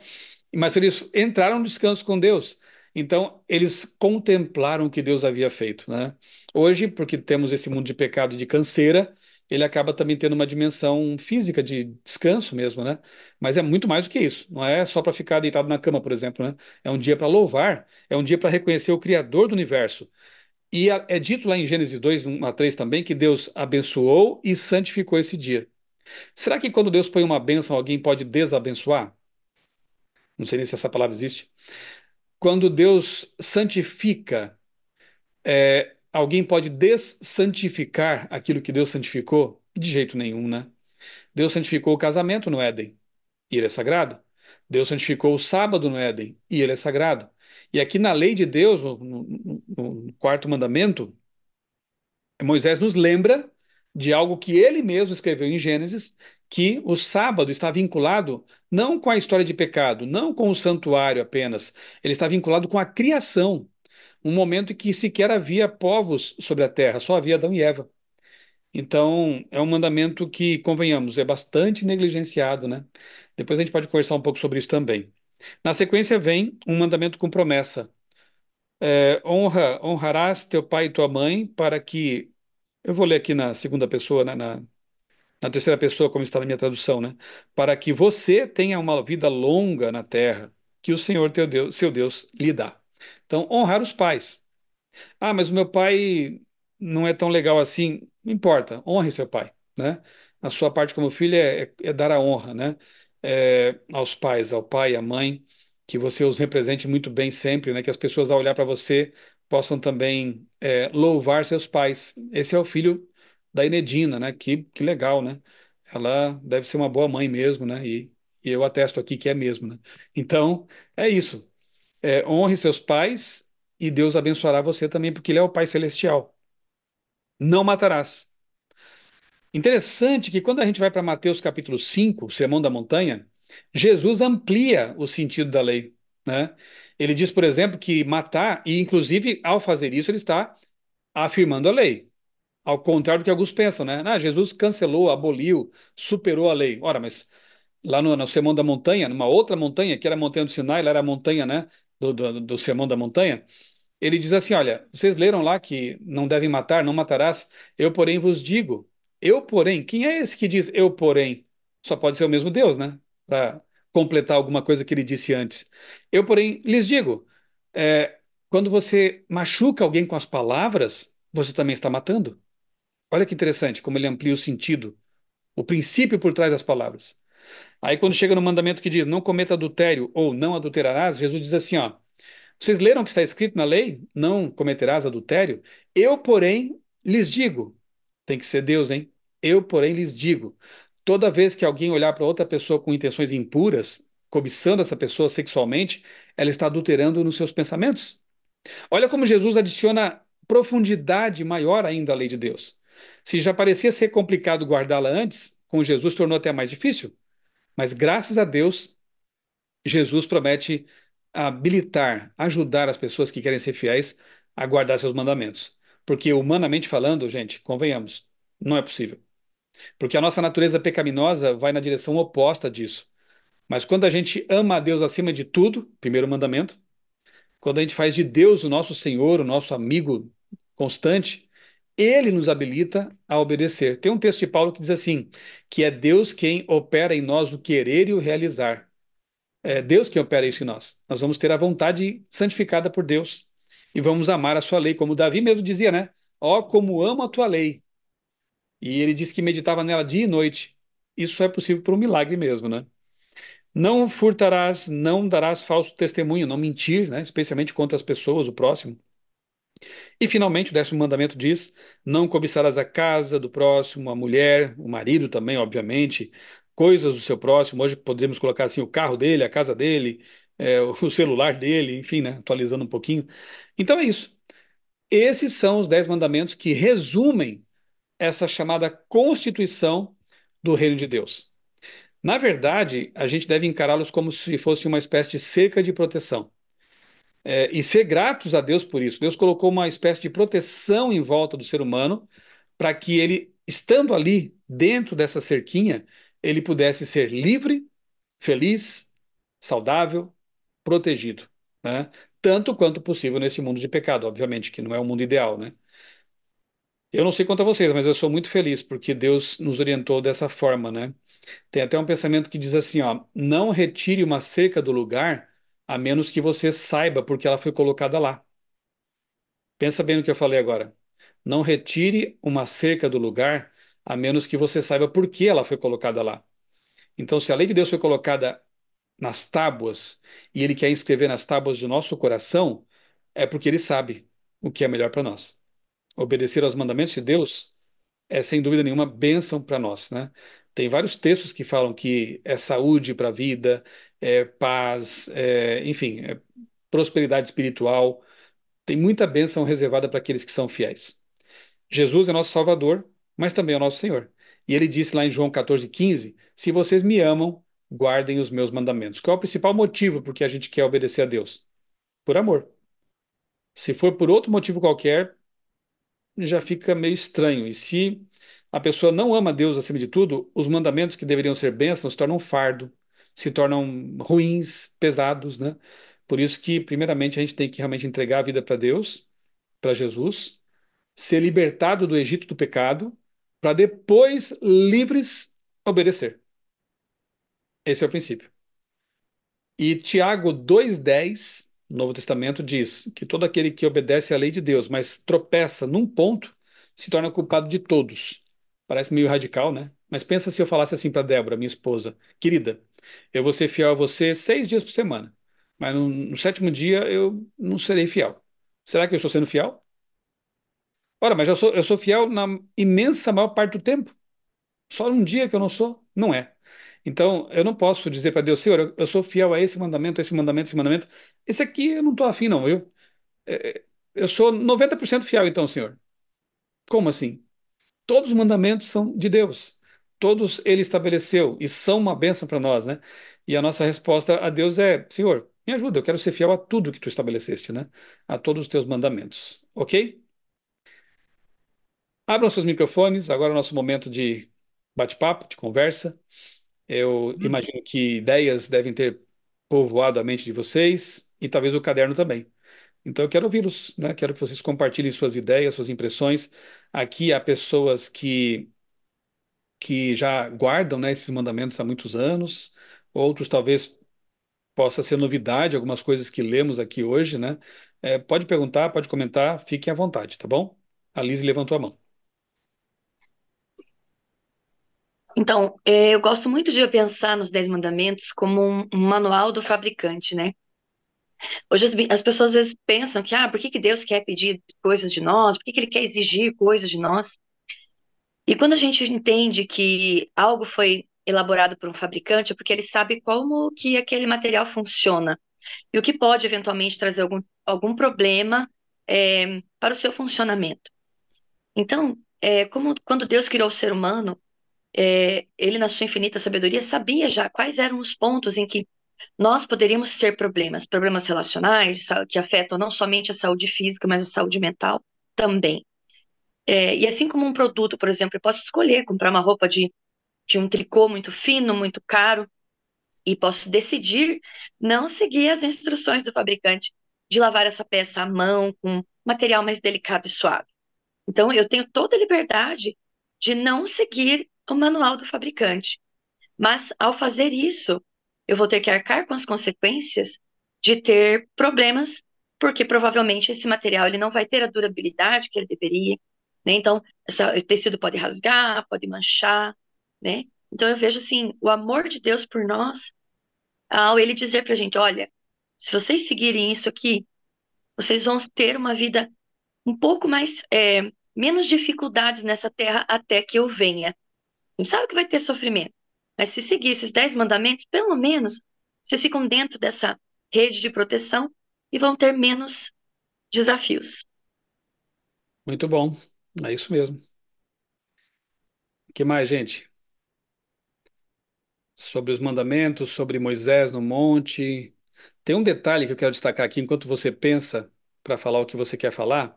Mas eles entraram no descanso com Deus. Então, eles contemplaram o que Deus havia feito, né? Hoje, porque temos esse mundo de pecado e de canseira, ele acaba também tendo uma dimensão física de descanso mesmo, né? Mas é muito mais do que isso. Não é só para ficar deitado na cama, por exemplo, né? É um dia para louvar, é um dia para reconhecer o Criador do universo. E é dito lá em Gênesis 2, 1 a 3 também, que Deus abençoou e santificou esse dia. Será que quando Deus põe uma bênção, alguém pode desabençoar? Não sei nem se essa palavra existe. Quando Deus santifica, alguém pode dessantificar aquilo que Deus santificou? De jeito nenhum, né? Deus santificou o casamento no Éden, e ele é sagrado. Deus santificou o sábado no Éden, e ele é sagrado. E aqui na lei de Deus, no quarto mandamento, Moisés nos lembra de algo que ele mesmo escreveu em Gênesis, que o sábado está vinculado não com a história de pecado, não com o santuário apenas, ele está vinculado com a criação, um momento em que sequer havia povos sobre a terra, só havia Adão e Eva. Então, é um mandamento que, convenhamos, é bastante negligenciado, né? Depois a gente pode conversar um pouco sobre isso também. Na sequência vem um mandamento com promessa. Honrarás teu pai e tua mãe para que. Eu vou ler aqui na segunda pessoa, né, na terceira pessoa, como está na minha tradução, né? Para que você tenha uma vida longa na terra que o Senhor teu Deus, seu Deus, lhe dá. Então, honrar os pais. Ah, mas o meu pai não é tão legal assim. Não importa, honre seu pai, né? A sua parte como filho é dar a honra, né? Aos pais, ao pai, à mãe, que você os represente muito bem sempre, né? Que as pessoas ao olhar para você possam também louvar seus pais. Esse é o filho da Enedina, né? Que legal, né? Ela deve ser uma boa mãe mesmo, né? E eu atesto aqui que é mesmo, né? Então, é isso. Honre seus pais e Deus abençoará você também, porque Ele é o Pai Celestial. Não matarás. Interessante que quando a gente vai para Mateus capítulo 5, o Sermão da Montanha, Jesus amplia o sentido da lei, né? Ele diz, por exemplo, que matar, e inclusive ao fazer isso, ele está afirmando a lei. Ao contrário do que alguns pensam, né? Ah, Jesus cancelou, aboliu, superou a lei. Ora, mas lá no Sermão da Montanha, numa outra montanha, que era a Montanha do Sinai, lá era a montanha, né, do Sermão da Montanha, ele diz assim: olha, vocês leram lá que não devem matar, não matarás. Eu, porém, vos digo. Eu, porém, quem é esse que diz eu, porém? Só pode ser o mesmo Deus, né? Para completar alguma coisa que ele disse antes. Eu, porém, lhes digo: quando você machuca alguém com as palavras, você também está matando. Olha que interessante como ele amplia o sentido, o princípio por trás das palavras. Aí, quando chega no mandamento que diz não cometa adultério ou não adulterarás, Jesus diz assim: ó. Vocês leram o que está escrito na lei? Não cometerás adultério? Eu, porém, lhes digo. Tem que ser Deus, hein? Eu, porém, lhes digo. Toda vez que alguém olhar para outra pessoa com intenções impuras, cobiçando essa pessoa sexualmente, ela está adulterando nos seus pensamentos. Olha como Jesus adiciona profundidade maior ainda à lei de Deus. Se já parecia ser complicado guardá-la antes, com Jesus tornou até mais difícil. Mas graças a Deus, Jesus promete habilitar, ajudar as pessoas que querem ser fiéis a guardar seus mandamentos. Porque, humanamente falando, gente, convenhamos, não é possível. Porque a nossa natureza pecaminosa vai na direção oposta disso. Mas quando a gente ama a Deus acima de tudo, primeiro mandamento, quando a gente faz de Deus o nosso Senhor, o nosso amigo constante, ele nos habilita a obedecer. Tem um texto de Paulo que diz assim: que é Deus quem opera em nós o querer e o realizar. É Deus que opera isso em nós. Nós vamos ter a vontade santificada por Deus e vamos amar a sua lei, como Davi mesmo dizia, né? Ó, como amo a tua lei. E ele disse que meditava nela dia e noite. Isso é possível por um milagre mesmo, né? Não furtarás, não darás falso testemunho, não mentir, né? Especialmente contra as pessoas, o próximo. E finalmente, o 10º mandamento diz: não cobiçarás a casa do próximo, a mulher, o marido também, obviamente, coisas do seu próximo. Hoje podemos colocar assim o carro dele, a casa dele, o celular dele, enfim, né? Atualizando um pouquinho. Então é isso. Esses são os 10 mandamentos que resumem essa chamada Constituição do Reino de Deus. Na verdade, a gente deve encará-los como se fosse uma espécie de cerca de proteção. E ser gratos a Deus por isso. Deus colocou uma espécie de proteção em volta do ser humano para que ele, estando ali dentro dessa cerquinha, ele pudesse ser livre, feliz, saudável, protegido, né? Tanto quanto possível nesse mundo de pecado, obviamente, que não é o mundo ideal, né? Eu não sei quanto a vocês, mas eu sou muito feliz porque Deus nos orientou dessa forma, né? Tem até um pensamento que diz assim, ó, não retire uma cerca do lugar a menos que você saiba porque ela foi colocada lá. Pensa bem no que eu falei agora. Não retire uma cerca do lugar a menos que você saiba por que ela foi colocada lá. Então, se a lei de Deus foi colocada nas tábuas e ele quer inscrever nas tábuas do nosso coração, é porque ele sabe o que é melhor para nós. Obedecer aos mandamentos de Deus é, sem dúvida nenhuma, bênção para nós, né? Tem vários textos que falam que é saúde para a vida, é paz, enfim, é prosperidade espiritual. Tem muita bênção reservada para aqueles que são fiéis. Jesus é nosso Salvador, mas também é o nosso Senhor. E ele disse lá em João 14,15: se vocês me amam, guardem os meus mandamentos. Qual é o principal motivo por que a gente quer obedecer a Deus? Por amor. Se for por outro motivo qualquer, já fica meio estranho. E se a pessoa não ama Deus acima de tudo, os mandamentos que deveriam ser bênçãos se tornam um fardo, se tornam ruins, pesados, né? Por isso que, primeiramente, a gente tem que realmente entregar a vida para Deus, para Jesus, ser libertado do Egito do pecado, para depois, livres, obedecer. Esse é o princípio. E Tiago 2,10, Novo Testamento, diz que todo aquele que obedece à lei de Deus, mas tropeça num ponto, se torna culpado de todos. Parece meio radical, né? Mas pensa se eu falasse assim para Débora, minha esposa: querida, eu vou ser fiel a você 6 dias por semana, mas no sétimo dia eu não serei fiel. Será que eu estou sendo fiel? Ora, mas eu sou fiel na imensa maior parte do tempo. Só um dia que eu não sou? Não é. Então, eu não posso dizer para Deus, Senhor, eu sou fiel a esse mandamento, a esse mandamento, esse mandamento. Esse aqui eu não estou afim, não. Eu sou 90% fiel, então, Senhor. Como assim? Todos os mandamentos são de Deus. Todos ele estabeleceu e são uma bênção para nós, né? E a nossa resposta a Deus é, Senhor, me ajuda, eu quero ser fiel a tudo que tu estabeleceste, né? A todos os teus mandamentos. Ok? Abram seus microfones, agora é o nosso momento de bate-papo, de conversa. Eu imagino que ideias devem ter povoado a mente de vocês e talvez o caderno também. Então eu quero ouvi-los, né? Quero que vocês compartilhem suas ideias, suas impressões. Aqui há pessoas que já guardam, né, esses mandamentos há muitos anos, outros talvez possa ser novidade, algumas coisas que lemos aqui hoje, né? Pode perguntar, pode comentar, fiquem à vontade, tá bom? A Liz levantou a mão. Então, eu gosto muito de pensar nos Dez Mandamentos como um manual do fabricante, né? Hoje as pessoas às vezes pensam que, por que que Deus quer pedir coisas de nós? Por que que ele quer exigir coisas de nós? E quando a gente entende que algo foi elaborado por um fabricante, é porque ele sabe como que aquele material funciona e o que pode eventualmente trazer algum problema, para o seu funcionamento. Então, como quando Deus criou o ser humano, ele, na sua infinita sabedoria, sabia já quais eram os pontos em que nós poderíamos ter problemas relacionais, que afetam não somente a saúde física, mas a saúde mental também. E assim como um produto, por exemplo, eu posso escolher comprar uma roupa de um tricô muito fino, muito caro, e posso decidir não seguir as instruções do fabricante de lavar essa peça à mão, com material mais delicado e suave. Então, eu tenho toda a liberdade de não seguir o manual do fabricante. Mas, ao fazer isso, eu vou ter que arcar com as consequências de ter problemas, porque provavelmente esse material ele não vai ter a durabilidade que ele deveria, né? Então, o tecido pode rasgar, pode manchar, né? Então, eu vejo, assim, o amor de Deus por nós, ao ele dizer pra gente, olha, se vocês seguirem isso aqui, vocês vão ter uma vida um pouco mais, menos dificuldades nessa terra até que eu venha. A gente sabe que vai ter sofrimento, mas se seguir esses 10 mandamentos, pelo menos vocês ficam dentro dessa rede de proteção e vão ter menos desafios. Muito bom. É isso mesmo. O que mais, gente? Sobre os mandamentos, sobre Moisés no monte. Tem um detalhe que eu quero destacar aqui enquanto você pensa para falar o que você quer falar.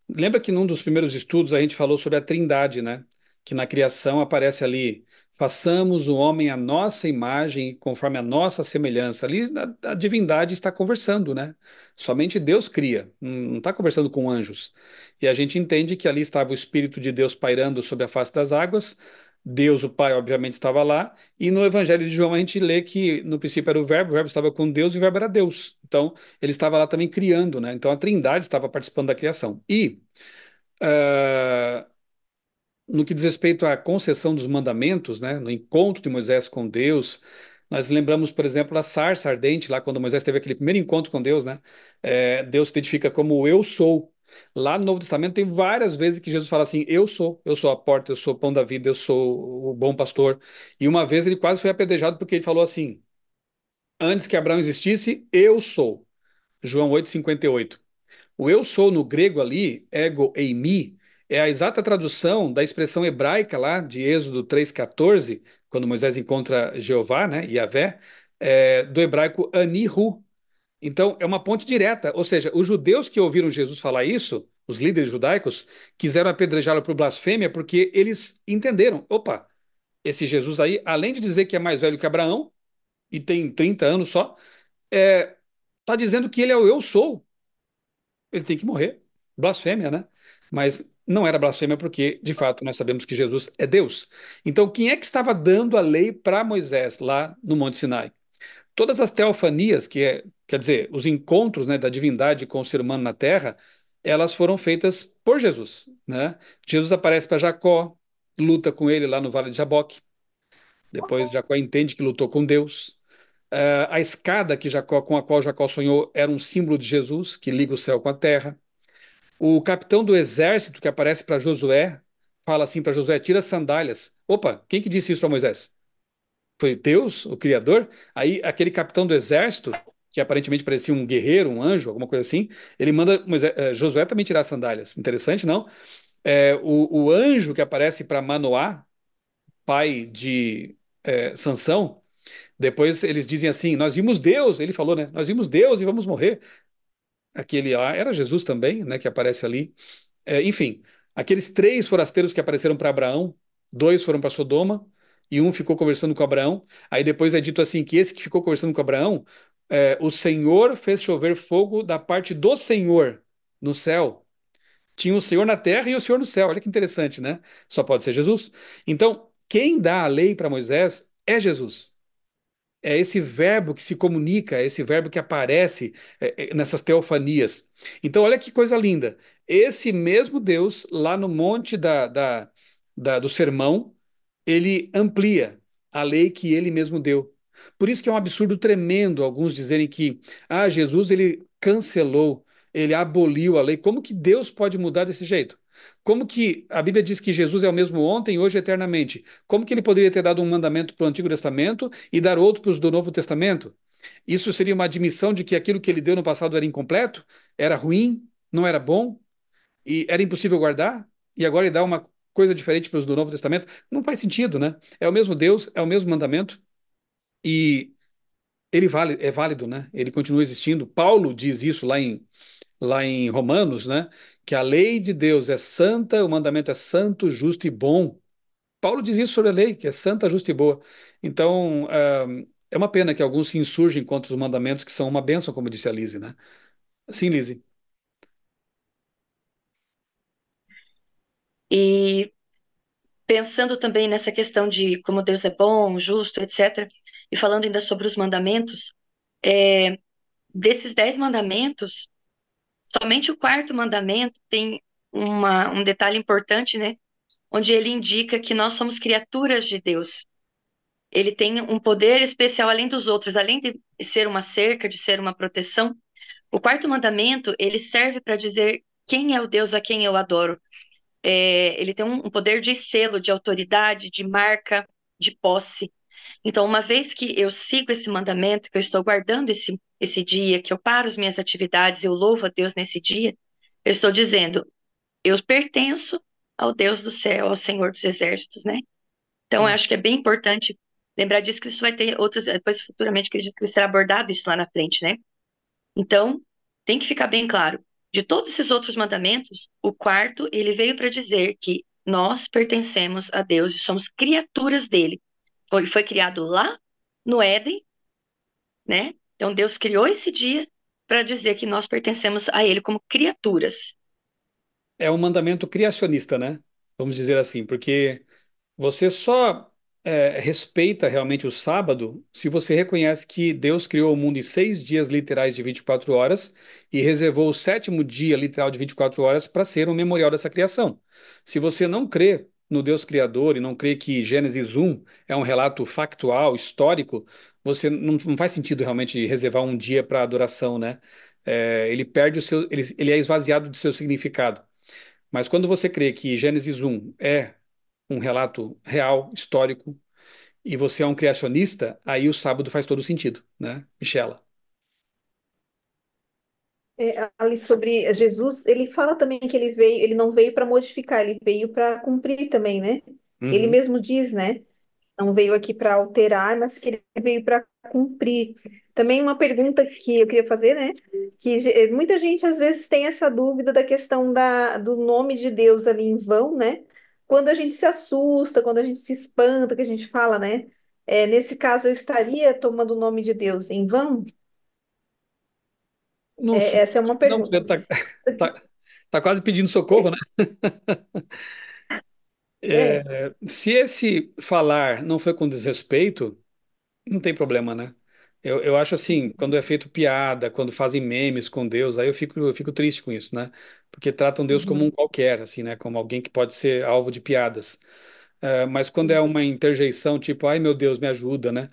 Lembra que num dos primeiros estudos a gente falou sobre a Trindade, né? Que na criação aparece ali, façamos o homem à nossa imagem, conforme a nossa semelhança. Ali a divindade está conversando, né? Somente Deus cria, não está conversando com anjos. E a gente entende que ali estava o Espírito de Deus pairando sobre a face das águas. Deus, o Pai, obviamente estava lá. E no Evangelho de João a gente lê que no princípio era o Verbo estava com Deus e o Verbo era Deus. Então ele estava lá também criando, né? Então a Trindade estava participando da criação. E ah, no que diz respeito à concessão dos mandamentos, né, no encontro de Moisés com Deus, nós lembramos, por exemplo, a sarça ardente, lá quando Moisés teve aquele primeiro encontro com Deus, né? Deus se identifica como eu sou. Lá no Novo Testamento tem várias vezes que Jesus fala assim: eu sou a porta, eu sou o pão da vida, eu sou o bom pastor. E uma vez ele quase foi apedrejado porque ele falou assim: antes que Abraão existisse, eu sou. João 8:58. O eu sou no grego ali, ego eimi, é a exata tradução da expressão hebraica lá de Êxodo 3:14, quando Moisés encontra Jeová, né, Yahvé, do hebraico anihu. Então, é uma ponte direta, ou seja, os judeus que ouviram Jesus falar isso, os líderes judaicos, quiseram apedrejá-lo por blasfêmia porque eles entenderam, opa, esse Jesus aí, além de dizer que é mais velho que Abraão, e tem 30 anos só, está dizendo que ele é o eu sou, ele tem que morrer. Blasfêmia, né? Mas não era blasfêmia porque, de fato, nós sabemos que Jesus é Deus. Então, quem é que estava dando a lei para Moisés lá no Monte Sinai? Todas as teofanias, quer dizer, os encontros, né, da divindade com o ser humano na Terra, elas foram feitas por Jesus, né? Jesus aparece para Jacó, luta com ele lá no Vale de Jaboque. Depois Jacó entende que lutou com Deus. A escada com a qual Jacó sonhou era um símbolo de Jesus, que liga o céu com a terra. O capitão do exército que aparece para Josué fala assim para Josué: tira as sandálias. Opa, quem que disse isso para Moisés? Foi Deus, o Criador? Aí aquele capitão do exército, que aparentemente parecia um guerreiro, um anjo, alguma coisa assim, ele manda Josué também tirar as sandálias. Interessante, não? O anjo que aparece para Manoá, pai de Sansão, depois eles dizem assim: nós vimos Deus, ele falou, né? Nós vimos Deus e vamos morrer. Aquele lá era Jesus também, né? Que aparece ali. Enfim, aqueles três forasteiros que apareceram para Abraão, dois foram para Sodoma e um ficou conversando com Abraão. Aí depois é dito assim que esse que ficou conversando com Abraão, o Senhor fez chover fogo da parte do Senhor no céu. Tinha o Senhor na terra e o Senhor no céu. Olha que interessante, né? Só pode ser Jesus. Então, quem dá a lei para Moisés é Jesus. É esse verbo que se comunica, é esse verbo que aparece nessas teofanias. Então, olha que coisa linda. Esse mesmo Deus, lá no monte do sermão, ele amplia a lei que ele mesmo deu. Por isso que é um absurdo tremendo alguns dizerem que Jesus ele cancelou, ele aboliu a lei. Como que Deus pode mudar desse jeito? Como que a Bíblia diz que Jesus é o mesmo ontem, hoje e eternamente? Como que ele poderia ter dado um mandamento para o Antigo Testamento e dar outro para os do Novo Testamento? Isso seria uma admissão de que aquilo que ele deu no passado era incompleto, era ruim, não era bom e era impossível guardar? E agora ele dá uma coisa diferente para os do Novo Testamento? Não faz sentido, né? É o mesmo Deus, é o mesmo mandamento e é válido, né? Ele continua existindo. Paulo diz isso lá em Romanos, né? Que a lei de Deus é santa, o mandamento é santo, justo e bom. Paulo diz isso sobre a lei, que é santa, justa e boa. Então, é uma pena que alguns se insurgem contra os mandamentos, que são uma bênção, como disse a Lise, né? Sim, Lise. E pensando também nessa questão de como Deus é bom, justo, etc., e falando ainda sobre os mandamentos, é, desses 10 mandamentos, somente o quarto mandamento tem um detalhe importante, né? Onde ele indica que nós somos criaturas de Deus. Ele tem um poder especial além dos outros, além de ser uma cerca, de ser uma proteção. O quarto mandamento, ele serve para dizer quem é o Deus a quem eu adoro. Ele tem um poder de selo, de autoridade, de marca, de posse. Então, uma vez que eu sigo esse mandamento, que eu estou guardando esse dia, que eu paro as minhas atividades, eu louvo a Deus nesse dia, eu estou dizendo, eu pertenço ao Deus do céu, ao Senhor dos exércitos, né? Então, eu Sim. acho que é bem importante lembrar disso, que isso vai ter outros, depois futuramente acredito que vai ser abordado isso lá na frente, né? Então, tem que ficar bem claro, de todos esses outros mandamentos, o quarto, ele veio para dizer que nós pertencemos a Deus e somos criaturas dele. Foi criado lá no Éden, né? Então, Deus criou esse dia para dizer que nós pertencemos a ele como criaturas. É um mandamento criacionista, né? Vamos dizer assim, porque você só respeita realmente o sábado se você reconhece que Deus criou o mundo em 6 dias literais de 24 horas e reservou o sétimo dia literal de 24 horas para ser um memorial dessa criação. Se você não crê no Deus Criador e não crê que Gênesis 1 é um relato factual, histórico, você não faz sentido realmente reservar um dia para adoração, né? Ele perde ele é esvaziado de seu significado. Mas quando você crê que Gênesis 1 é um relato real, histórico, e você é um criacionista, aí o sábado faz todo sentido, né, Michela? Ali sobre Jesus, ele fala também que ele não veio para modificar, ele veio para cumprir também, né? Ele Uhum. mesmo diz, né? Não veio aqui para alterar, mas que ele veio para cumprir. Também uma pergunta que eu queria fazer, né? Que muita gente às vezes tem essa dúvida da questão do nome de Deus ali em vão, né? Quando a gente se assusta, quando a gente se espanta, que a gente fala, né? Nesse caso, eu estaria tomando o nome de Deus em vão? Não sei. Essa é uma Não, você pergunta. tá, tá quase pedindo socorro, né? É, Se esse falar não foi com desrespeito, não tem problema, né? Eu acho assim, quando é feito piada, quando fazem memes com Deus, aí eu fico triste com isso, né? Porque tratam Deus como um uhum, qualquer, assim, né? Como alguém que pode ser alvo de piadas. Mas quando é uma interjeição, tipo, ai meu Deus, me ajuda, né?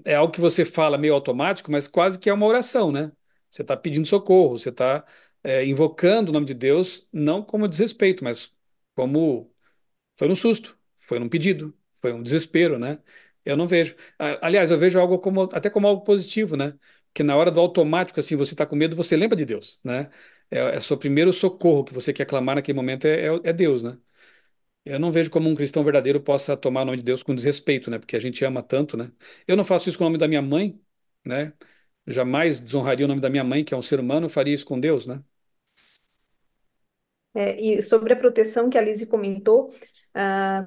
É algo que você fala meio automático, mas quase que é uma oração, né? Você está pedindo socorro, você está invocando o nome de Deus, não como desrespeito, mas como foi num susto, foi num pedido, foi um desespero, né? Eu não vejo. Aliás, eu vejo algo como até como algo positivo, né? Que na hora do automático, assim, você está com medo, você lembra de Deus, né? É seu primeiro socorro que você quer clamar naquele momento é Deus, né? Eu não vejo como um cristão verdadeiro possa tomar o nome de Deus com desrespeito, né? Porque a gente ama tanto, né? Eu não faço isso com o nome da minha mãe, né? Jamais desonraria o nome da minha mãe, que é um ser humano, eu faria isso com Deus, né? e sobre a proteção que a Lizzie comentou,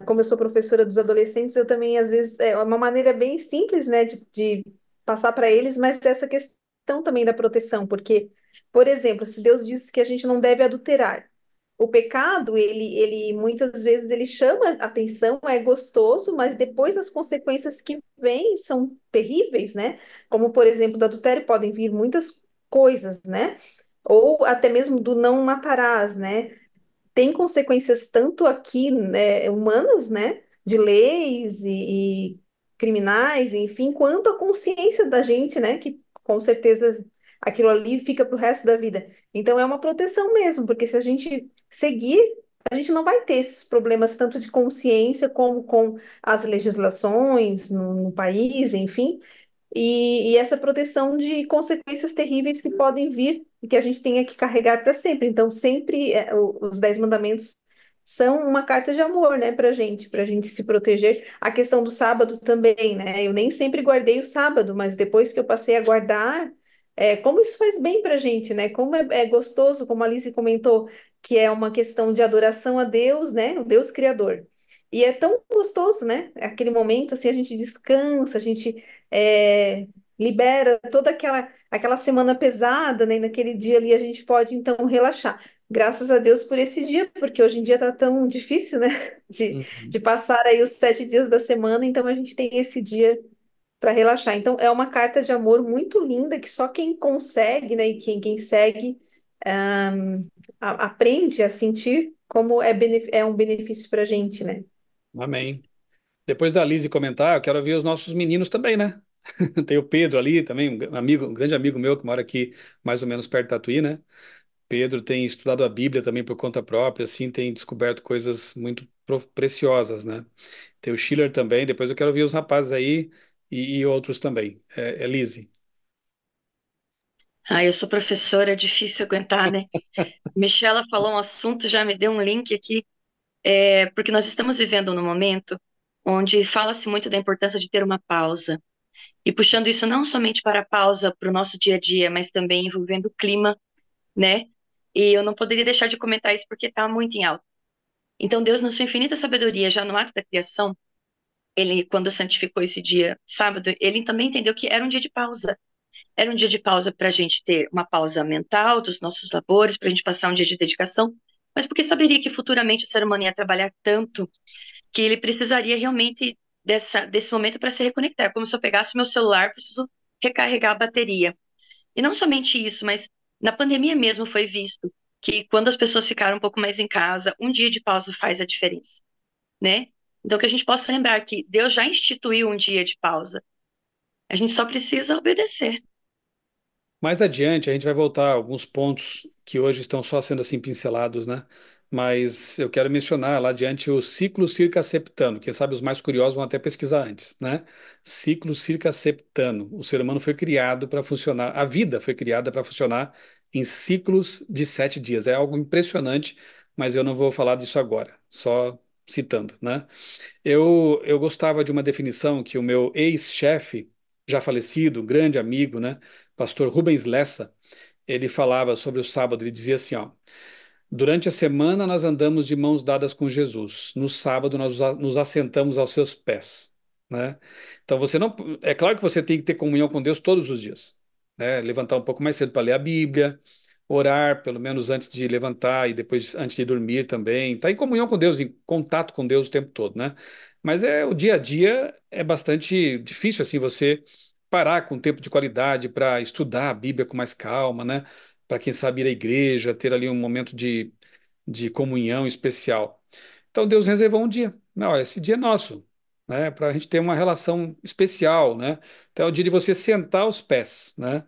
como eu sou professora dos adolescentes, eu também, às vezes, é uma maneira bem simples, né, de passar para eles, mas essa questão também da proteção, porque, por exemplo, se Deus diz que a gente não deve adulterar, o pecado, ele muitas vezes ele chama atenção, é gostoso, mas depois as consequências que vêm são terríveis, né? Como, por exemplo, do adultério podem vir muitas coisas, né? Ou até mesmo do não matarás, né? Tem consequências tanto aqui, né, humanas, né, de leis e criminais, enfim, quanto a consciência da gente, né, que com certeza aquilo ali fica para o resto da vida. Então é uma proteção mesmo, porque se a gente seguir, a gente não vai ter esses problemas tanto de consciência como com as legislações no país, enfim. E essa proteção de consequências terríveis que podem vir e que a gente tenha que carregar para sempre. Então, sempre os 10 mandamentos são uma carta de amor, né, para gente se proteger. A questão do sábado também, né? Eu nem sempre guardei o sábado, mas depois que eu passei a guardar, como isso faz bem para a gente, né? Como é gostoso, como a Alice comentou, que é uma questão de adoração a Deus, né? O Deus Criador. E é tão gostoso, né? Aquele momento assim, a gente descansa, a gente libera toda aquela semana pesada, né? E naquele dia ali a gente pode então relaxar. Graças a Deus por esse dia, porque hoje em dia tá tão difícil, né? De Uhum. passar aí os 7 dias da semana, então a gente tem esse dia para relaxar. Então é uma carta de amor muito linda que só quem consegue, né? E quem segue aprende a sentir como é um benefício para a gente, né? Amém. Depois da Lise comentar, eu quero ver os nossos meninos também, né? Tem o Pedro ali também, um grande amigo meu que mora aqui mais ou menos perto da Tatuí, né? Pedro tem estudado a Bíblia também por conta própria, assim, tem descoberto coisas muito preciosas, né? Tem o Schiller também, depois eu quero ver os rapazes aí e outros também. Lise. Ah, eu sou professora, é difícil aguentar, né? Michela falou um assunto, já me deu um link aqui, porque nós estamos vivendo num momento onde fala-se muito da importância de ter uma pausa. E puxando isso não somente para a pausa para o nosso dia a dia, mas também envolvendo o clima, né? E eu não poderia deixar de comentar isso porque está muito em alta. Então, Deus, na sua infinita sabedoria, já no ato da criação, ele, quando santificou esse dia, sábado, ele também entendeu que era um dia de pausa. Era um dia de pausa para a gente ter uma pausa mental dos nossos labores, para a gente passar um dia de dedicação, mas porque saberia que futuramente o ser humano ia trabalhar tanto que ele precisaria realmente desse momento para se reconectar. Como se eu pegasse meu celular, preciso recarregar a bateria. E não somente isso, mas na pandemia mesmo foi visto que quando as pessoas ficaram um pouco mais em casa, um dia de pausa faz a diferença, né? Então que a gente possa lembrar que Deus já instituiu um dia de pausa. A gente só precisa obedecer. Mais adiante, a gente vai voltar a alguns pontos que hoje estão só sendo assim pincelados, né? Mas eu quero mencionar lá adiante o ciclo circaseptano. Quem sabe os mais curiosos vão até pesquisar antes, né? Ciclo circaseptano. O ser humano foi criado para funcionar, a vida foi criada para funcionar em ciclos de 7 dias. É algo impressionante, mas eu não vou falar disso agora, só citando, né? Eu gostava de uma definição que o meu ex-chefe, já falecido, grande amigo, né, pastor Rubens Lessa, ele falava sobre o sábado. Ele dizia assim, ó: durante a semana nós andamos de mãos dadas com Jesus. No sábado nós nos assentamos aos seus pés, né? Então você não, é claro que você tem que ter comunhão com Deus todos os dias. né? Levantar um pouco mais cedo para ler a Bíblia, orar, pelo menos antes de levantar e depois antes de dormir também. Tá em comunhão com Deus, em contato com Deus o tempo todo, né? Mas o dia a dia é bastante difícil assim você parar com tempo de qualidade para estudar a Bíblia com mais calma, né? Para quem sabe ir à igreja, ter ali um momento de comunhão especial. Então Deus reservou um dia. Não, esse dia é nosso, né? Para a gente ter uma relação especial, né? Então é o dia de você sentar aos pés, né?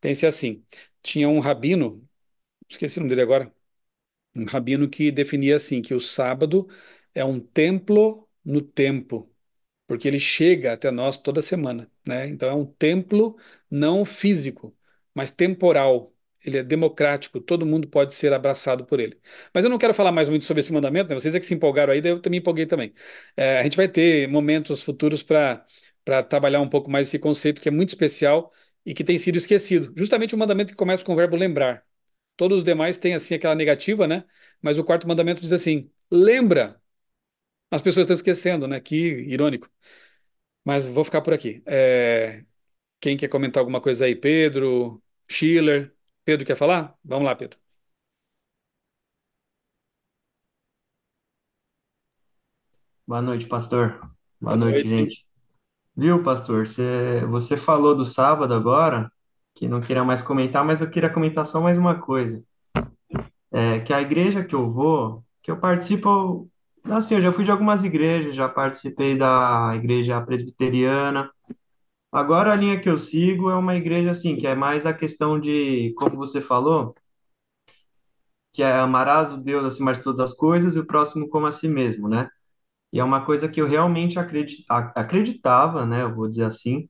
Pense assim, tinha um rabino, esqueci o nome dele agora, um rabino que definia assim que o sábado é um templo no tempo, porque ele chega até nós toda semana, né? Então é um templo não físico, mas temporal. Ele é democrático, todo mundo pode ser abraçado por ele. Mas eu não quero falar mais muito sobre esse mandamento, né? Vocês é que se empolgaram aí, daí eu também empolguei também. A gente vai ter momentos futuros para trabalhar um pouco mais esse conceito que é muito especial e que tem sido esquecido. Justamente o mandamento que começa com o verbo lembrar. Todos os demais têm assim aquela negativa, né? Mas o quarto mandamento diz assim: lembra. As pessoas estão esquecendo, né? Que irônico. Mas vou ficar por aqui. Quem quer comentar alguma coisa aí? Pedro, Schiller. Pedro quer falar? Vamos lá, Pedro. Boa noite, pastor. Boa Boa noite, noite. gente. Viu, pastor? Você falou do sábado agora, que não queria mais comentar, mas eu queria comentar só mais uma coisa. É que a igreja que eu vou, que eu participo, assim, eu já fui de algumas igrejas, já participei da igreja presbiteriana. Agora a linha que eu sigo é uma igreja, assim, que é mais a questão de, como você falou, que é amarás o Deus acima de todas as coisas e o próximo como a si mesmo, né? E é uma coisa que eu realmente acreditava, né? Eu vou dizer assim,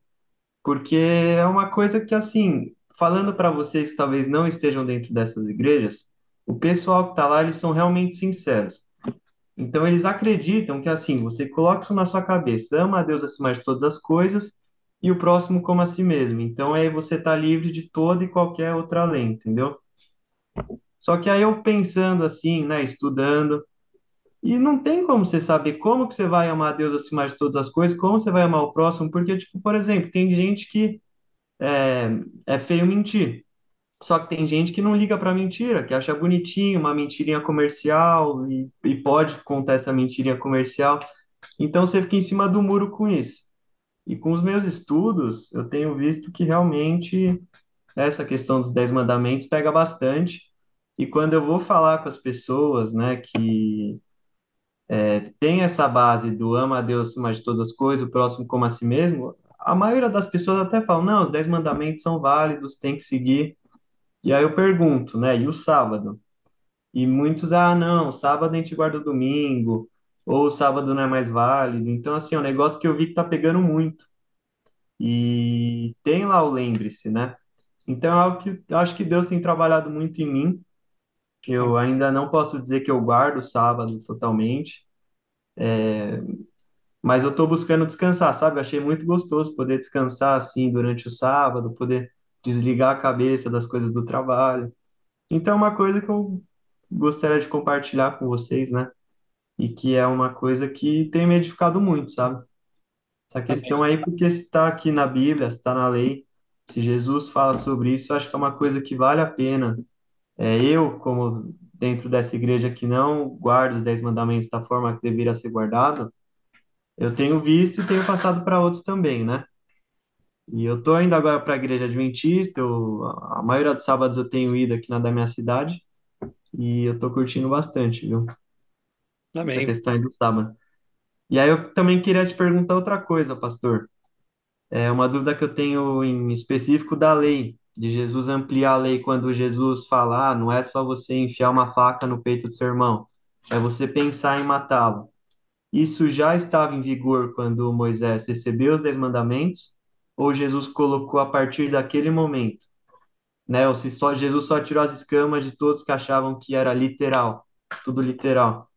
porque é uma coisa que, assim, falando para vocês que talvez não estejam dentro dessas igrejas, o pessoal que está lá, eles são realmente sinceros. Então, eles acreditam que, assim, você coloca isso na sua cabeça, ama a Deus acima de todas as coisas e o próximo como a si mesmo. Então, aí você está livre de toda e qualquer outra lei, entendeu? Só que aí eu pensando assim, né, estudando, e não tem como você saber como que você vai amar a Deus acima de todas as coisas, como você vai amar o próximo, porque, tipo, por exemplo, tem gente que é feio mentir. Só que tem gente que não liga pra mentira, que acha bonitinho uma mentirinha comercial e pode contar essa mentirinha comercial. Então você fica em cima do muro com isso. E com os meus estudos, eu tenho visto que realmente essa questão dos 10 mandamentos pega bastante. E quando eu vou falar com as pessoas, né, que tem essa base do ama a Deus acima de todas as coisas, o próximo como a si mesmo, a maioria das pessoas até falam, não, os 10 mandamentos são válidos, tem que seguir. E aí eu pergunto, né, e o sábado? E muitos, ah, não, sábado a gente guarda o domingo, ou o sábado não é mais válido. Então, assim, é um negócio que eu vi que tá pegando muito. E tem lá o lembre-se, né? Então, é algo que eu acho que Deus tem trabalhado muito em mim. Eu ainda não posso dizer que eu guardo o sábado totalmente, mas eu estou buscando descansar, sabe? Eu achei muito gostoso poder descansar assim durante o sábado, poder desligar a cabeça das coisas do trabalho. Então, é uma coisa que eu gostaria de compartilhar com vocês, né? E que é uma coisa que tem me edificado muito, sabe? Essa questão Amém. aí, porque se está aqui na Bíblia, se está na lei, se Jesus fala sobre isso, eu acho que é uma coisa que vale a pena. Eu, como dentro dessa igreja que não guardo os 10 mandamentos da forma que deveria ser guardado, eu tenho visto e tenho passado para outros também, né? E eu tô indo agora para a igreja adventista, a maioria dos sábados eu tenho ido aqui na da minha cidade e eu tô curtindo bastante, viu? Essa Amém. questão aí do sábado. E aí eu também queria te perguntar outra coisa, pastor. É uma dúvida que eu tenho em específico da lei, de Jesus ampliar a lei quando Jesus fala, não é só você enfiar uma faca no peito do seu irmão, é você pensar em matá-lo. Isso já estava em vigor quando Moisés recebeu os 10 mandamentos, ou Jesus colocou a partir daquele momento, né? Ou se só Jesus só tirou as escamas de todos que achavam que era literal, tudo literal.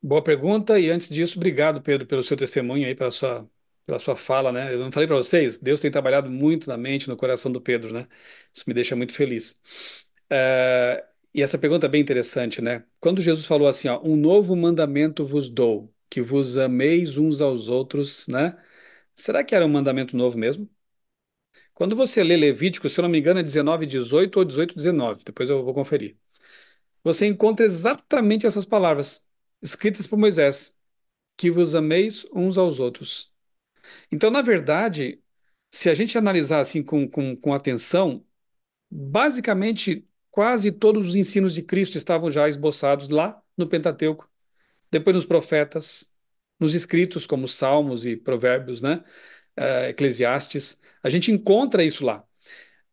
Boa pergunta. E antes disso, obrigado, Pedro, pelo seu testemunho aí, pela sua fala, né? Eu não falei para vocês, Deus tem trabalhado muito na mente, no coração do Pedro, né? Isso me deixa muito feliz. E essa pergunta é bem interessante, né? Quando Jesus falou assim, ó, um novo mandamento vos dou, que vos ameis uns aos outros, né? Será que era um mandamento novo mesmo? Quando você lê Levítico, se eu não me engano, é 19, 18 ou 18, 19, depois eu vou conferir. Você encontra exatamente essas palavras escritas por Moisés, que vos ameis uns aos outros. Então, na verdade, se a gente analisar assim com atenção, basicamente quase todos os ensinos de Cristo estavam já esboçados lá no Pentateuco, depois nos profetas, nos escritos como Salmos e Provérbios, né? Eclesiastes. A gente encontra isso lá.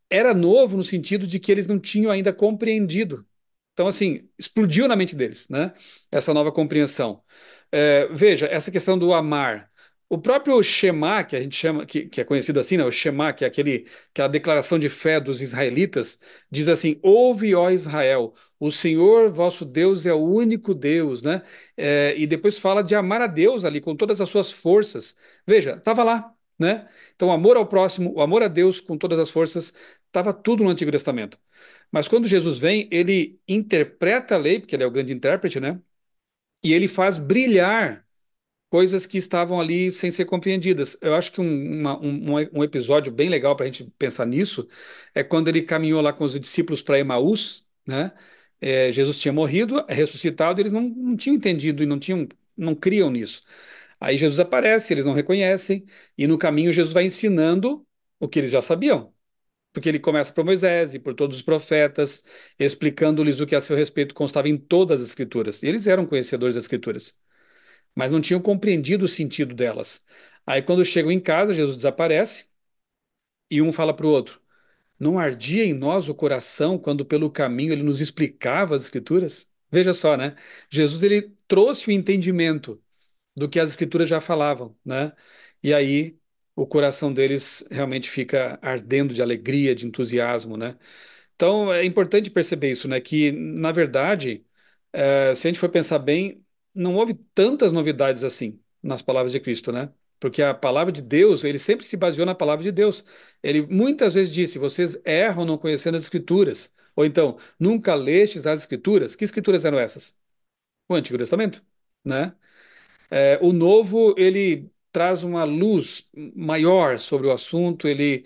Era novo no sentido de que eles não tinham ainda compreendido. Então, assim, explodiu na mente deles, né? Essa nova compreensão. Veja, essa questão do amar. O próprio Shema, que a gente chama, que é conhecido assim, né? O Shema, que é aquela declaração de fé dos israelitas, diz assim: Ouve, ó Israel, o Senhor vosso Deus é o único Deus, né? E depois fala de amar a Deus ali com todas as suas forças. Veja, estava lá, né? Então, o amor ao próximo, o amor a Deus com todas as forças, estava tudo no Antigo Testamento. Mas quando Jesus vem, ele interpreta a lei, porque ele é o grande intérprete, né? E ele faz brilhar coisas que estavam ali sem ser compreendidas. Eu acho que um episódio bem legal para a gente pensar nisso é quando ele caminhou lá com os discípulos para Emaús, né? Jesus tinha morrido, ressuscitado, eles não tinham entendido e não criam nisso. Aí Jesus aparece, eles não reconhecem, e no caminho Jesus vai ensinando o que eles já sabiam. Porque ele começa por Moisés e por todos os profetas, explicando-lhes o que a seu respeito constava em todas as escrituras. E eles eram conhecedores das escrituras, mas não tinham compreendido o sentido delas. Aí, quando chegam em casa, Jesus desaparece e um fala para o outro: Não ardia em nós o coração quando pelo caminho ele nos explicava as escrituras? Veja só, né? Jesus ele trouxe o entendimento do que as escrituras já falavam, né? E aí o coração deles realmente fica ardendo de alegria, de entusiasmo, né? Então, é importante perceber isso, né? Que, na verdade, se a gente for pensar bem, não houve tantas novidades assim nas palavras de Cristo, né? Porque a palavra de Deus, ele sempre se baseou na palavra de Deus. Ele muitas vezes disse: vocês erram não conhecendo as Escrituras. Ou então, nunca lestes as Escrituras. Que Escrituras eram essas? O Antigo Testamento, né? O novo, ele traz uma luz maior sobre o assunto, ele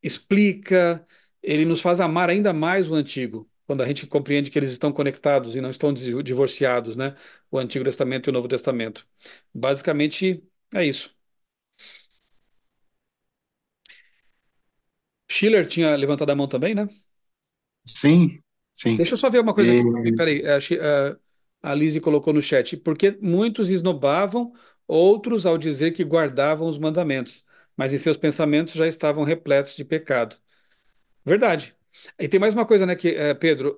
explica, ele nos faz amar ainda mais o antigo, quando a gente compreende que eles estão conectados e não estão divorciados, né? O Antigo Testamento e o Novo Testamento. Basicamente, é isso. Schiller tinha levantado a mão também, né? Sim, sim. Deixa eu só ver uma coisa E, aqui. Peraí, a Lizzie colocou no chat. Porque muitos esnobavam outros ao dizer que guardavam os mandamentos, mas em seus pensamentos já estavam repletos de pecado. Verdade. E tem mais uma coisa, né, Pedro,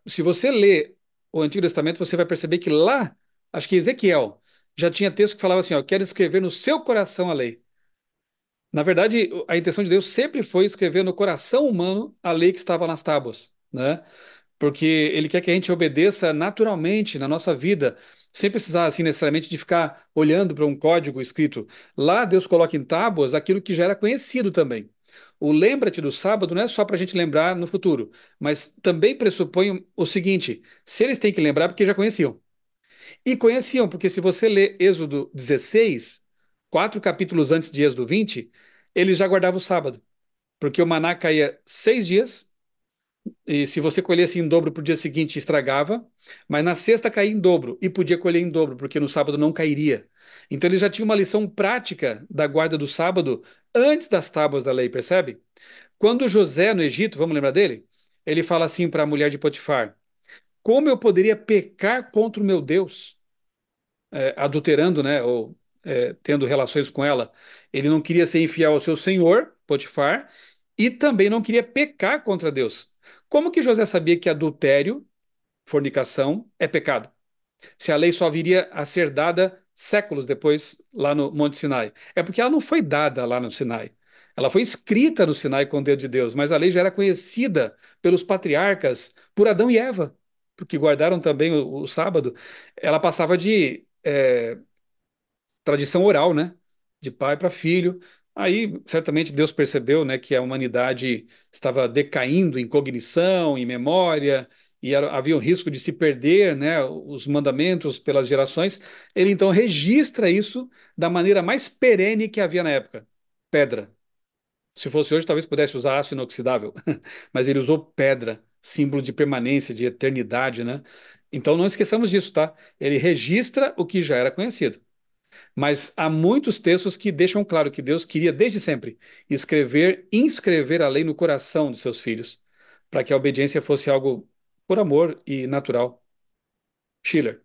se você lê o Antigo Testamento, você vai perceber que lá, acho que Ezequiel, já tinha texto que falava assim, ó, quero escrever no seu coração a lei. Na verdade, a intenção de Deus sempre foi escrever no coração humano a lei que estava nas tábuas, né? Porque ele quer que a gente obedeça naturalmente na nossa vida, sem precisar assim necessariamente de ficar olhando para um código escrito. Lá Deus coloca em tábuas aquilo que já era conhecido também. O lembra-te do sábado não é só para a gente lembrar no futuro, mas também pressupõe o seguinte: se eles têm que lembrar, é porque já conheciam. E conheciam, porque se você lê Êxodo 16, 4 capítulos antes de Êxodo 20, eles já guardavam o sábado, porque o maná caía 6 dias e se você colhesse em dobro para o dia seguinte, estragava, mas na sexta caía em dobro e podia colher em dobro, porque no sábado não cairia. Então ele já tinha uma lição prática da guarda do sábado antes das tábuas da lei, percebe? Quando José no Egito, vamos lembrar dele? Ele fala assim para a mulher de Potifar: Como eu poderia pecar contra o meu Deus? Adulterando, né? Ou tendo relações com ela. Ele não queria ser infiel ao seu senhor, Potifar, e também não queria pecar contra Deus. Como que José sabia que adultério, fornicação, é pecado? Se a lei só viria a ser dada séculos depois, lá no Monte Sinai. É porque ela não foi dada lá no Sinai. Ela foi escrita no Sinai com o dedo de Deus, mas a lei já era conhecida pelos patriarcas, por Adão e Eva, porque guardaram também o sábado. Ela passava de tradição oral, né? De pai para filho. Aí, certamente, Deus percebeu, né, que a humanidade estava decaindo em cognição, em memória, e havia o risco de se perder, né, os mandamentos pelas gerações. Ele então registra isso da maneira mais perene que havia na época: pedra. Se fosse hoje, talvez pudesse usar aço inoxidável, mas ele usou pedra, símbolo de permanência, de eternidade, né? Então não esqueçamos disso, tá? Ele registra o que já era conhecido. Mas há muitos textos que deixam claro que Deus queria desde sempre inscrever a lei no coração dos seus filhos, para que a obediência fosse algo por amor e natural. Schiller.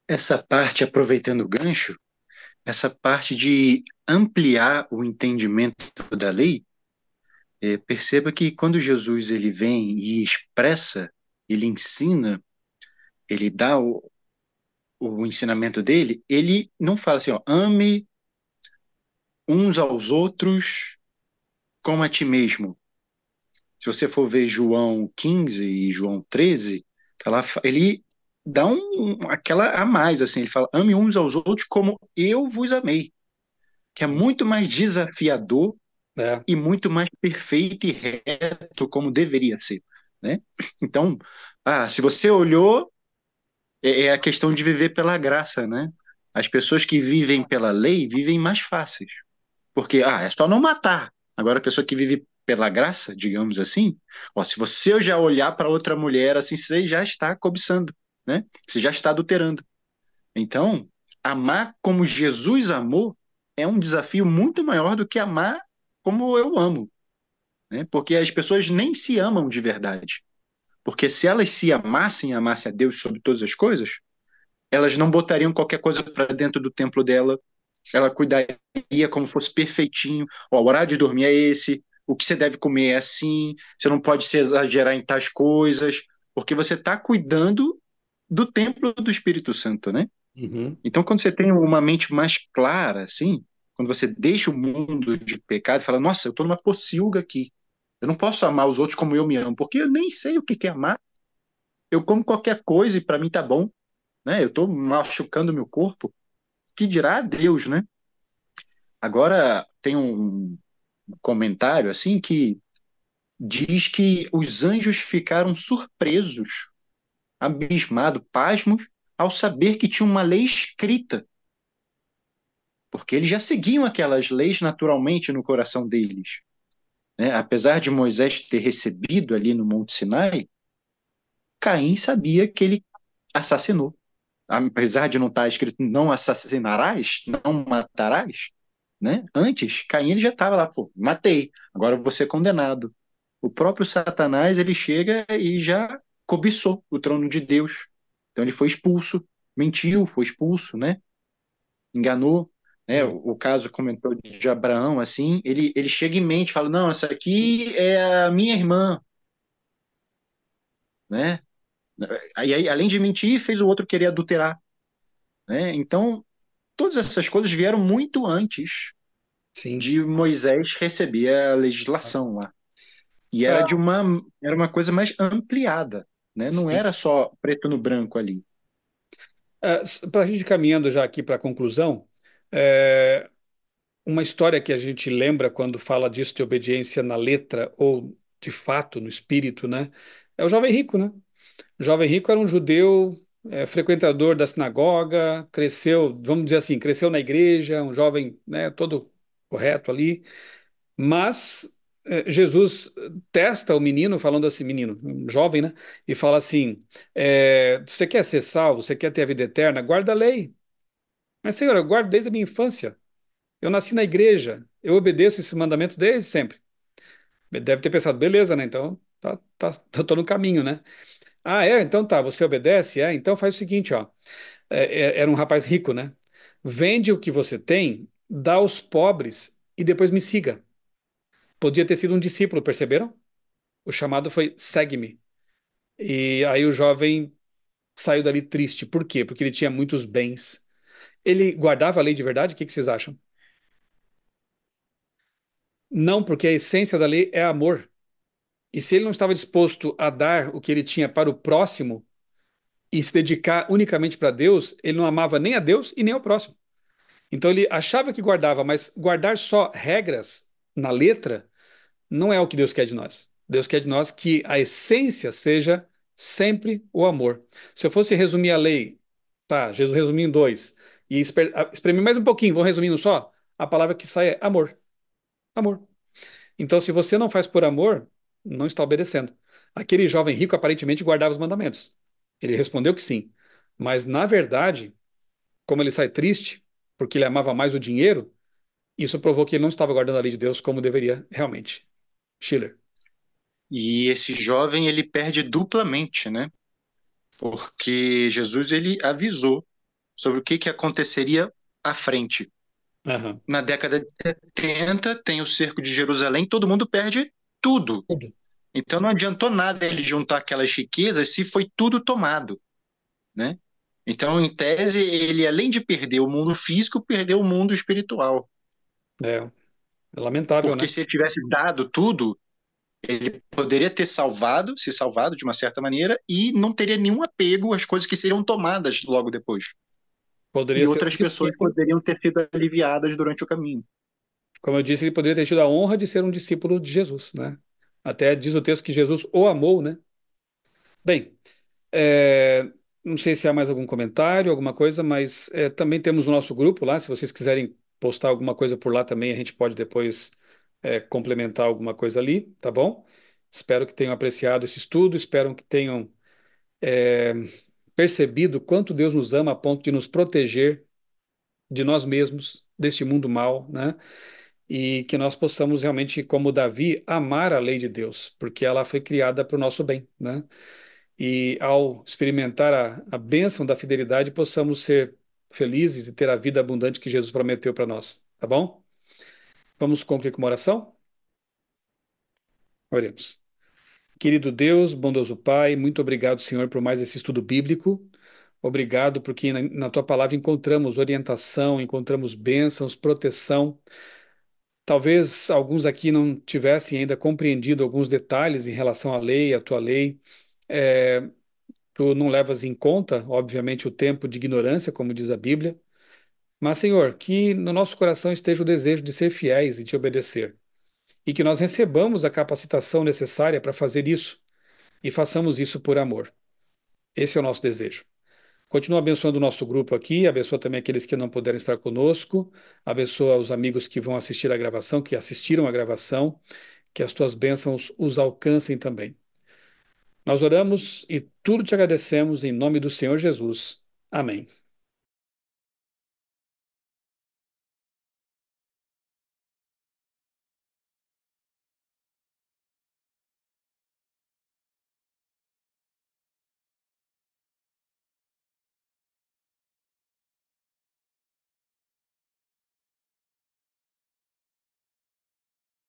Essa parte, aproveitando o gancho, essa parte de ampliar o entendimento da lei, perceba que quando Jesus ele vem e expressa, ele ensina, ele dá o ensinamento dele, ele não fala assim, ó, ame uns aos outros como a ti mesmo. Se você for ver João 15 e João 13, tá lá, ele dá aquela a mais, assim, ele fala, ame uns aos outros como eu vos amei, que é muito mais desafiador É, e muito mais perfeito e reto como deveria ser, né? Então, se você olhou, é a questão de viver pela graça, né? As pessoas que vivem pela lei vivem mais fáceis, porque é só não matar. Agora a pessoa que vive pela graça, digamos assim, ó, se você já olhar para outra mulher assim, você já está cobiçando, né? Você já está adulterando. Então, amar como Jesus amou é um desafio muito maior do que amar como eu amo, né? Porque as pessoas nem se amam de verdade. Porque se elas se amassem, amassem a Deus sobre todas as coisas, elas não botariam qualquer coisa para dentro do templo dela, ela cuidaria como fosse perfeitinho. Ó, o horário de dormir é esse, o que você deve comer é assim, você não pode se exagerar em tais coisas, porque você está cuidando do templo do Espírito Santo, né? uhum, Então, quando você tem uma mente mais clara, assim, quando você deixa o mundo de pecado e fala, nossa, eu estou numa pocilga aqui, eu não posso amar os outros como eu me amo, porque eu nem sei o que é amar. Eu como qualquer coisa e para mim tá bom, né? Eu estou machucando meu corpo. Que dirá Deus, né? Agora tem um comentário assim que diz que os anjos ficaram surpresos, abismados, pasmos, ao saber que tinha uma lei escrita, porque eles já seguiam aquelas leis naturalmente no coração deles, né? Apesar de Moisés ter recebido ali no Monte Sinai, Caim sabia que ele assassinou. Apesar de não estar escrito não assassinarás, não matarás, né? Antes, Caim ele já estava lá, pô, matei, agora eu vou ser condenado. O próprio Satanás ele chega e já cobiçou o trono de Deus. Então ele foi expulso, mentiu, foi expulso, né? Enganou, né? é, O caso comentou de Abraão, assim, ele chega em mente, fala, não, essa aqui é a minha irmã, né? Aí, além de mentir, fez o outro querer adulterar, né? Então, todas essas coisas vieram muito antes sim. de Moisés receber a legislação lá. E Ah, era uma coisa mais ampliada, né? Não sim. era só preto no branco ali. Para a gente caminhando já aqui para a conclusão, é, uma história que a gente lembra quando fala disso de obediência na letra ou de fato no espírito, né? É o jovem rico, né? O jovem rico era um judeu, frequentador da sinagoga, cresceu, vamos dizer assim, cresceu na igreja, um jovem, né, todo correto ali, mas Jesus testa o menino, falando assim, menino, um jovem, né, e fala assim, você quer ser salvo, você quer ter a vida eterna, guarda a lei. Mas, Senhor, eu guardo desde a minha infância, eu nasci na igreja, eu obedeço esses mandamentos desde sempre. Deve ter pensado, beleza, né, então tô no caminho, né? Ah, então tá, você obedece? Então faz o seguinte, ó. Era um rapaz rico, né? Vende o que você tem, dá aos pobres e depois me siga. Podia ter sido um discípulo, perceberam? O chamado foi segue-me. E aí o jovem saiu dali triste. Por quê? Porque ele tinha muitos bens. Ele guardava a lei de verdade? O que que vocês acham? Não, porque a essência da lei é amor. E se ele não estava disposto a dar o que ele tinha para o próximo e se dedicar unicamente para Deus, ele não amava nem a Deus e nem ao próximo. Então ele achava que guardava, mas guardar só regras na letra não é o que Deus quer de nós. Deus quer de nós que a essência seja sempre o amor. Se eu fosse resumir a lei, tá, Jesus resumiu em dois, e espremer mais um pouquinho, vamos resumindo só? a palavra que sai é amor. Amor. Então, se você não faz por amor, não está obedecendo. Aquele jovem rico aparentemente guardava os mandamentos. Ele respondeu que sim. Mas, na verdade, como ele sai triste, porque ele amava mais o dinheiro, isso provou que ele não estava guardando a lei de Deus como deveria realmente. Schiller. E esse jovem, ele perde duplamente, né? Porque Jesus, ele avisou sobre o que que aconteceria à frente. Aham. Na década de 70, tem o cerco de Jerusalém, todo mundo perde tudo. Tudo. Então não adiantou nada ele juntar aquelas riquezas se foi tudo tomado, né? Então, em tese, ele além de perder o mundo físico, perdeu o mundo espiritual. É, é lamentável, Porque né? se ele tivesse dado tudo, ele poderia ter salvado, se salvado de uma certa maneira, e não teria nenhum apego às coisas que seriam tomadas logo depois. Poderia E ser um outras pessoas discípulo. poderiam ter sido aliviadas durante o caminho. Como eu disse, ele poderia ter tido a honra de ser um discípulo de Jesus, né? Até diz o texto que Jesus o amou, né? Bem, é, não sei se há mais algum comentário, alguma coisa, mas também temos o nosso grupo lá. Se vocês quiserem postar alguma coisa por lá também, a gente pode depois complementar alguma coisa ali, tá bom? Espero que tenham apreciado esse estudo, espero que tenham é, percebido quanto Deus nos ama a ponto de nos proteger de nós mesmos, deste mundo mal, né? E que nós possamos realmente, como Davi, amar a lei de Deus, porque ela foi criada para o nosso bem, né? E ao experimentar a bênção da fidelidade, possamos ser felizes e ter a vida abundante que Jesus prometeu para nós, tá bom? Vamos concluir com uma oração? Oremos. Querido Deus, bondoso Pai, muito obrigado, Senhor, por mais esse estudo bíblico. Obrigado porque na tua palavra encontramos orientação, encontramos bênçãos, proteção. Talvez alguns aqui não tivessem ainda compreendido alguns detalhes em relação à lei, à tua lei. É, tu não levas em conta, obviamente, o tempo de ignorância, como diz a Bíblia. Mas, Senhor, que no nosso coração esteja o desejo de ser fiéis e te obedecer. E que nós recebamos a capacitação necessária para fazer isso e façamos isso por amor. Esse é o nosso desejo. Continua abençoando o nosso grupo aqui, abençoa também aqueles que não puderam estar conosco, abençoa os amigos que vão assistir a gravação, que assistiram a gravação, que as tuas bênçãos os alcancem também. Nós oramos e tudo te agradecemos em nome do Senhor Jesus. Amém.